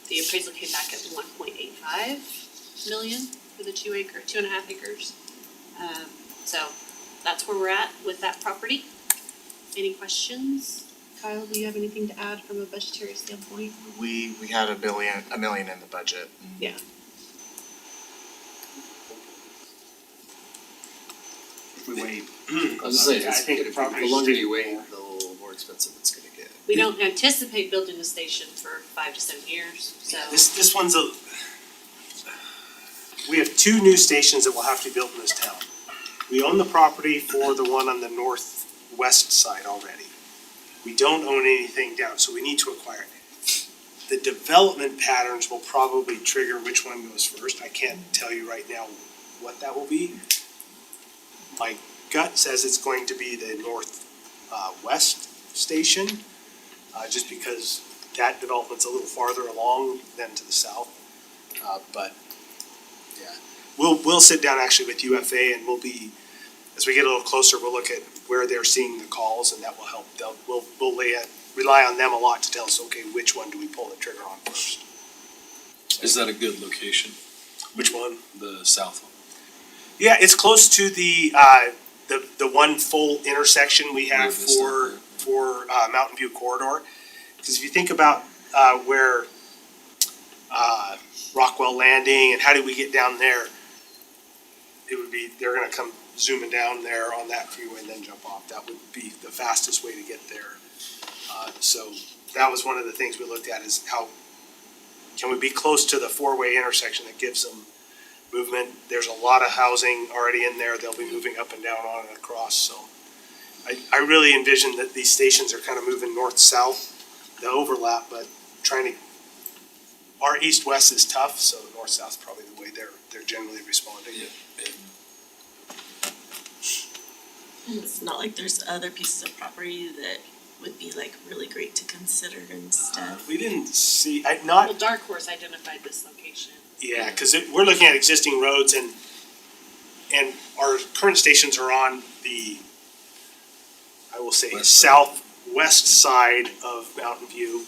The appraisal came back at 1.85 million for the 2.5 acres. So that's where we're at with that property. Any questions? Kyle, do you have anything to add from a budgetary standpoint? We had a million in the budget. Yeah. If we wait. I was just saying, I think the property's longer you stable. wait, the more expensive it's gonna get. We don't anticipate building a station for 5 to 7 years, so. This one's we have 2 new stations that will have to be built in this town. We own the property for the one on the northwest side already. We don't own anything down, so we need to acquire it. The development patterns will probably trigger which one goes first. I can't tell you right now what that will be. My gut says it's going to be the west station, just because that development's a little farther along than to the south. But yeah, we'll sit down actually with UFA and as we get a little closer, we'll look at where they're seeing the calls, and that will help. We'll rely on them a lot to tell us, okay, which one do we pull the trigger on first? Is that a good location, Which one? the south one? Yeah, it's close to the one full intersection we have Right, this stuff, for Mountain View corridor. Cause if you think about where Rockwell Landing and how did we get down there? It would be, they're gonna come zooming down there on that freeway and then jump off. That would be the fastest way to get there. So that was one of the things we looked at, is how can we be close to the 4-way intersection that gives them movement. There's a lot of housing already in there. They'll be moving up and down on and across, so. I really envision that these stations are kind of moving north-south, the overlap, but our east-west is tough, so north-south's probably the way they're generally responding. And it's not like there's other pieces of property that would be like really great to consider instead. We didn't see, Well, Dark Horse identified this location. yeah, cause we're looking at existing roads and our current stations are on the, I will say, West side. southwest side of Mountain View.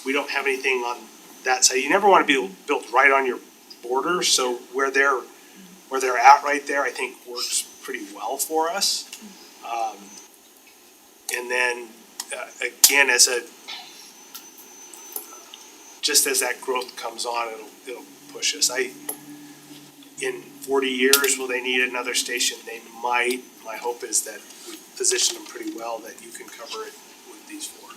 We don't have anything on that side. You never wanna be built right on your border, so where they're at right there, I think works pretty well for us. And then, again, just as that growth comes on, it'll push us. In 40 years, will they need another station? They might. My hope is that we position them pretty well, that you can cover it with these 4.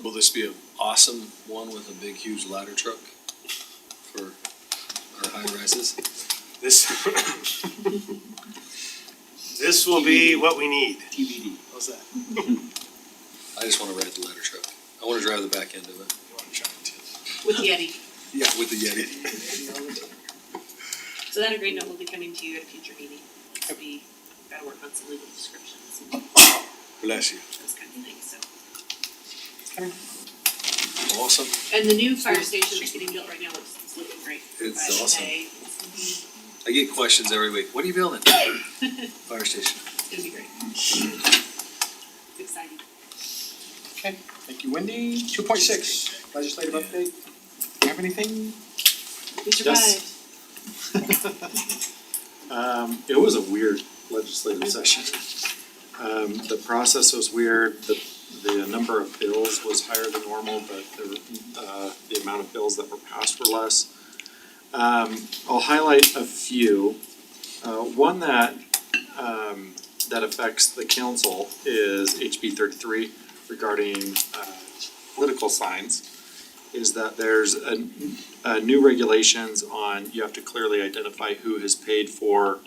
Will this be an awesome one with a big huge ladder truck for our high rises? This will be what we need. TBD. How's that? I just wanna ride the ladder truck. I wanna drive the back end of it. You wanna try it too? With Yeti. Yeah, with the Yeti. So that agreement will be coming to you at a future meeting. So we gotta work on some legal descriptions and Bless you. those kind of things, so. Awesome. And the new fire station that's getting built right now it's looking great. It's I should awesome. say. It's I get questions every week. What are you building? Fire station. gonna be great. Exciting. Okay, thank you, Wendy. 2.6, legislative update. Do you have anything? We survived. It was a weird legislative session. The process was weird, the number of bills was higher than normal, but the amount of bills that were passed were less. I'll highlight a few. One that affects the council is HB 33 regarding political signs. Is that there's a new regulations on, you have to clearly identify who has paid for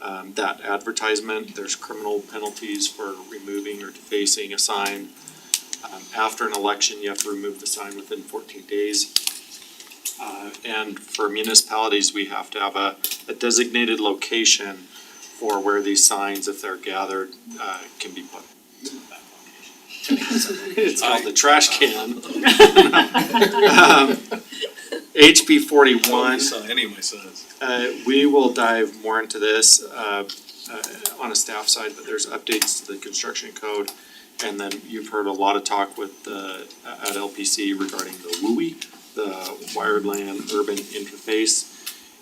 that advertisement. There's criminal penalties for removing or defacing a sign. After an election, you have to remove the sign within 14 days. And for municipalities, we have to have a designated location for where these signs, if they're gathered, can be put. It's called the trash can. HB 41. Any of my sons. We will dive more into this on a staff side, but there's updates to the construction code. And then you've heard a lot of talk with at LPC regarding the WUI, the Wired Land Urban Interface.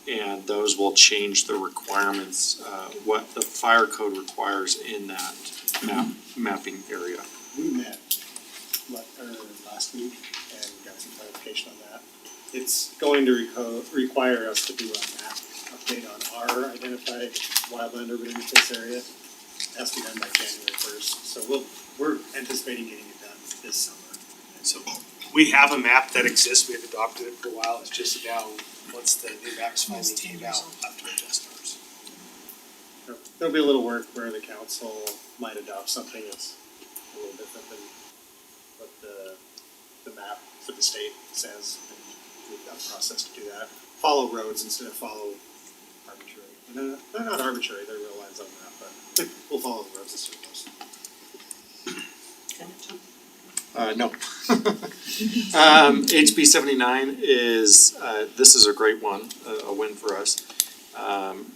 And those will change the requirements, what the fire code requires in that mapping area. We met last week and got some clarification on that. It's going to require us to do a map update on our identified wildland urban interface area. It has to be done by January 1st, so we're anticipating getting it done this summer. So we have a map that exists, we have adopted it for a while, it's just now, once the new maps finally came out, we'll have to adjust ours. There'll be a little work where the council might adopt something that's a little different than what the map for the state says. And we've got a process to do that. Follow roads instead of follow arbitrary. No, they're not arbitrary, they're real lines on the map, but we'll follow the roads instead of those. No. HB 79 is, this is a great one, a win for us.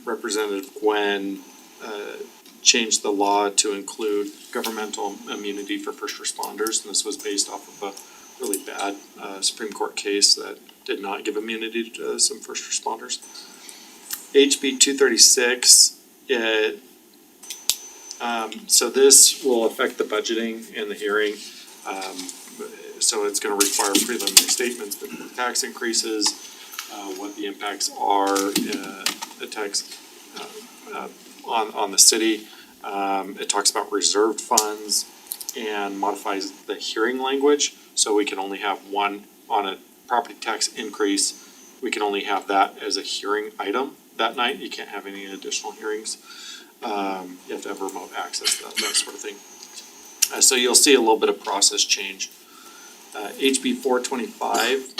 Representative Gwen changed the law to include governmental immunity for first responders, and this was based off of a really bad Supreme Court case that did not give immunity to some first responders. HB 236, so this will affect the budgeting and the hearing. So it's gonna require preliminary statements before tax increases, what the impacts are, the tax, on the city. It talks about reserved funds and modifies the hearing language, so we can only have one on a property tax increase. We can only have that as a hearing item that night. You can't have any additional hearings. You have to have remote access, that sort of thing. So you'll see a little bit of process change. HB 425,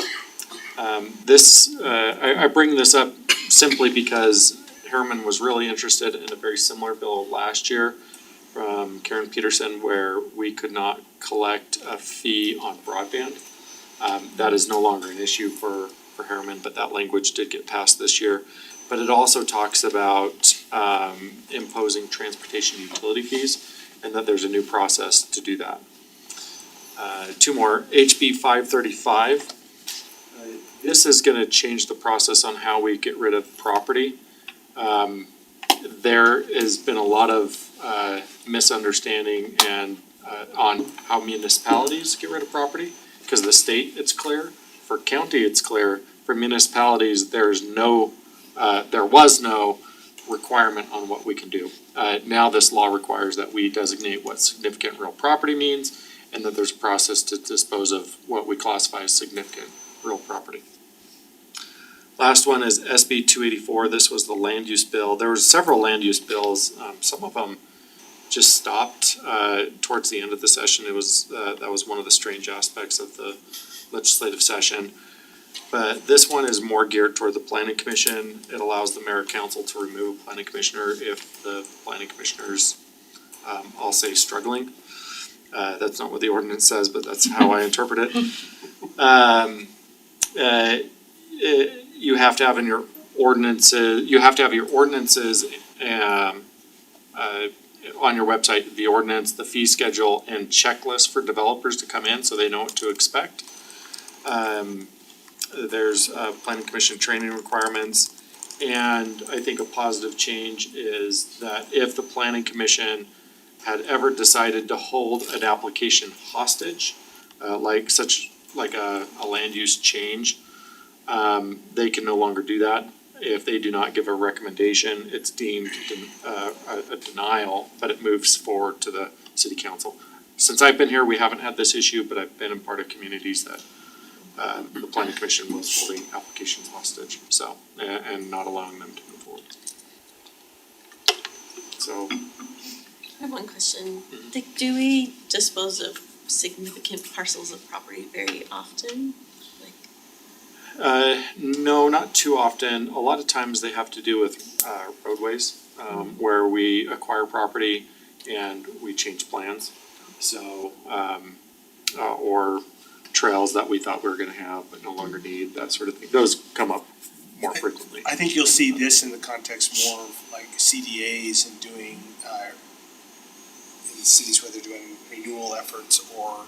I bring this up simply because Harriman was really interested in a very similar bill last year from Karen Peterson, where we could not collect a fee on broadband. That is no longer an issue for Harriman, but that language did get passed this year. But it also talks about imposing transportation utility fees, and that there's a new process to do that. Two more, HB 535. This is gonna change the process on how we get rid of property. There has been a lot of misunderstanding and on how municipalities get rid of property. Because the state, it's clear. For county, it's clear. For municipalities, there was no requirement on what we can do. Now this law requires that we designate what significant real property means, and that there's a process to dispose of what we classify as significant real property. Last one is SB 284. This was the land use bill. There were several land use bills. Some of them just stopped towards the end of the session. It was that was one of the strange aspects of the legislative session. But this one is more geared toward the planning commission. It allows the mayor council to remove planning commissioner if the planning commissioner's, I'll say, struggling. That's not what the ordinance says, but that's how I interpret it. You have to have in your ordinances, you have to have your ordinances on your website, the ordinance, the fee schedule, and checklist for developers to come in so they know what to expect. There's planning commission training requirements, and I think a positive change is that if the planning commission had ever decided to hold an application hostage, like a land use change, they can no longer do that. If they do not give a recommendation, it's deemed a denial, but it moves forward to the city council. Since I've been here, we haven't had this issue, but I've been in part of communities that the planning commission was holding applications hostage, so, and not allowing them to move forward. So, I have one question. Like, do we dispose of significant parcels of property very often? Like, No, not too often. A lot of times they have to do with roadways, where we acquire property and we change plans. So, or trails that we thought we were gonna have but no longer need, that sort of thing. Those come up more frequently. I think you'll see this in the context more of like CDAs and doing, in cities where they're doing renewal efforts or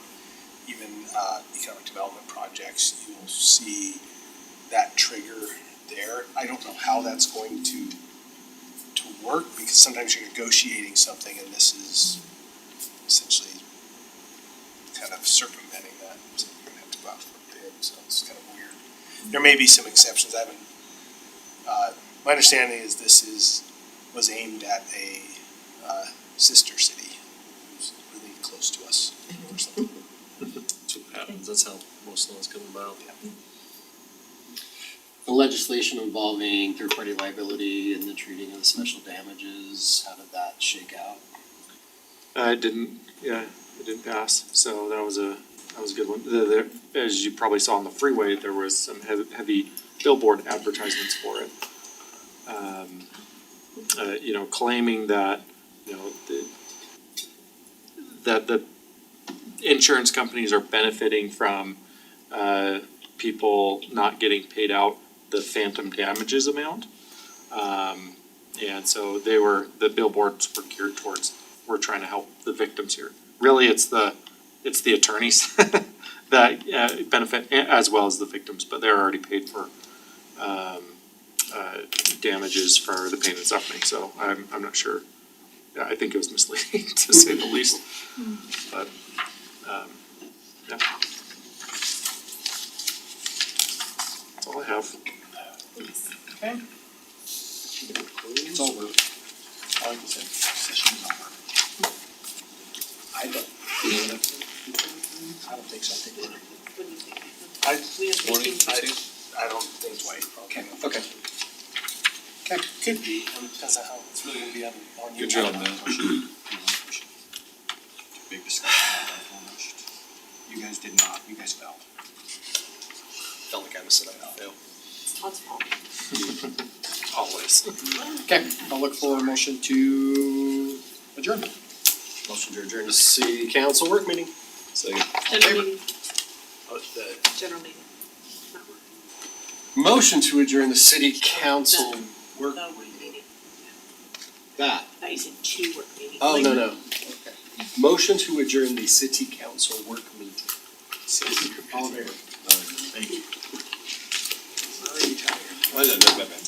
even, economic development projects, you'll see that trigger there. I don't know how that's going to work, because sometimes you're negotiating something and this is essentially kind of circumventing that, so you're gonna have to go out for a bid, so it's kind of weird. There may be some exceptions, I haven't, my understanding is this was aimed at a, sister city who's really close to us or something. That's what happens, that's how most laws come about. The legislation involving third-party liability and the treating of the special damages, how did that shake out? It didn't pass, so that was a good one. As you probably saw on the freeway, there was some heavy billboard advertisements for it. Claiming that, that the insurance companies are benefiting from, people not getting paid out the phantom damages amount. And so the billboards were geared towards, we're trying to help the victims here. Really, it's the attorneys that benefit as well as the victims, but they're already paid for damages for the pain and suffering, so I'm not sure. Yeah, I think it was misleading to say the least, but yeah. That's all I have. okay? It's over. All I can say, session's over. I don't think so, I think we're. What do you think? I don't think it's white. Okay. Okay, could be, depends on how, it's really gonna be on you. Good job, man. Big discussion about that finished. You guys did not, you guys failed. Felt like I was set up to fail. Todd's fault. Always. Okay, I'll look for a motion to adjourn. Motion to adjourn to city council work meeting. Second. General meeting. General meeting. Not work. Motion to adjourn the city council work The work meeting. that. I thought you said two work meetings. Oh, no. Okay. Motion to adjourn the city council work meeting. All in favor? Thank you. Already tired. I didn't know that, man.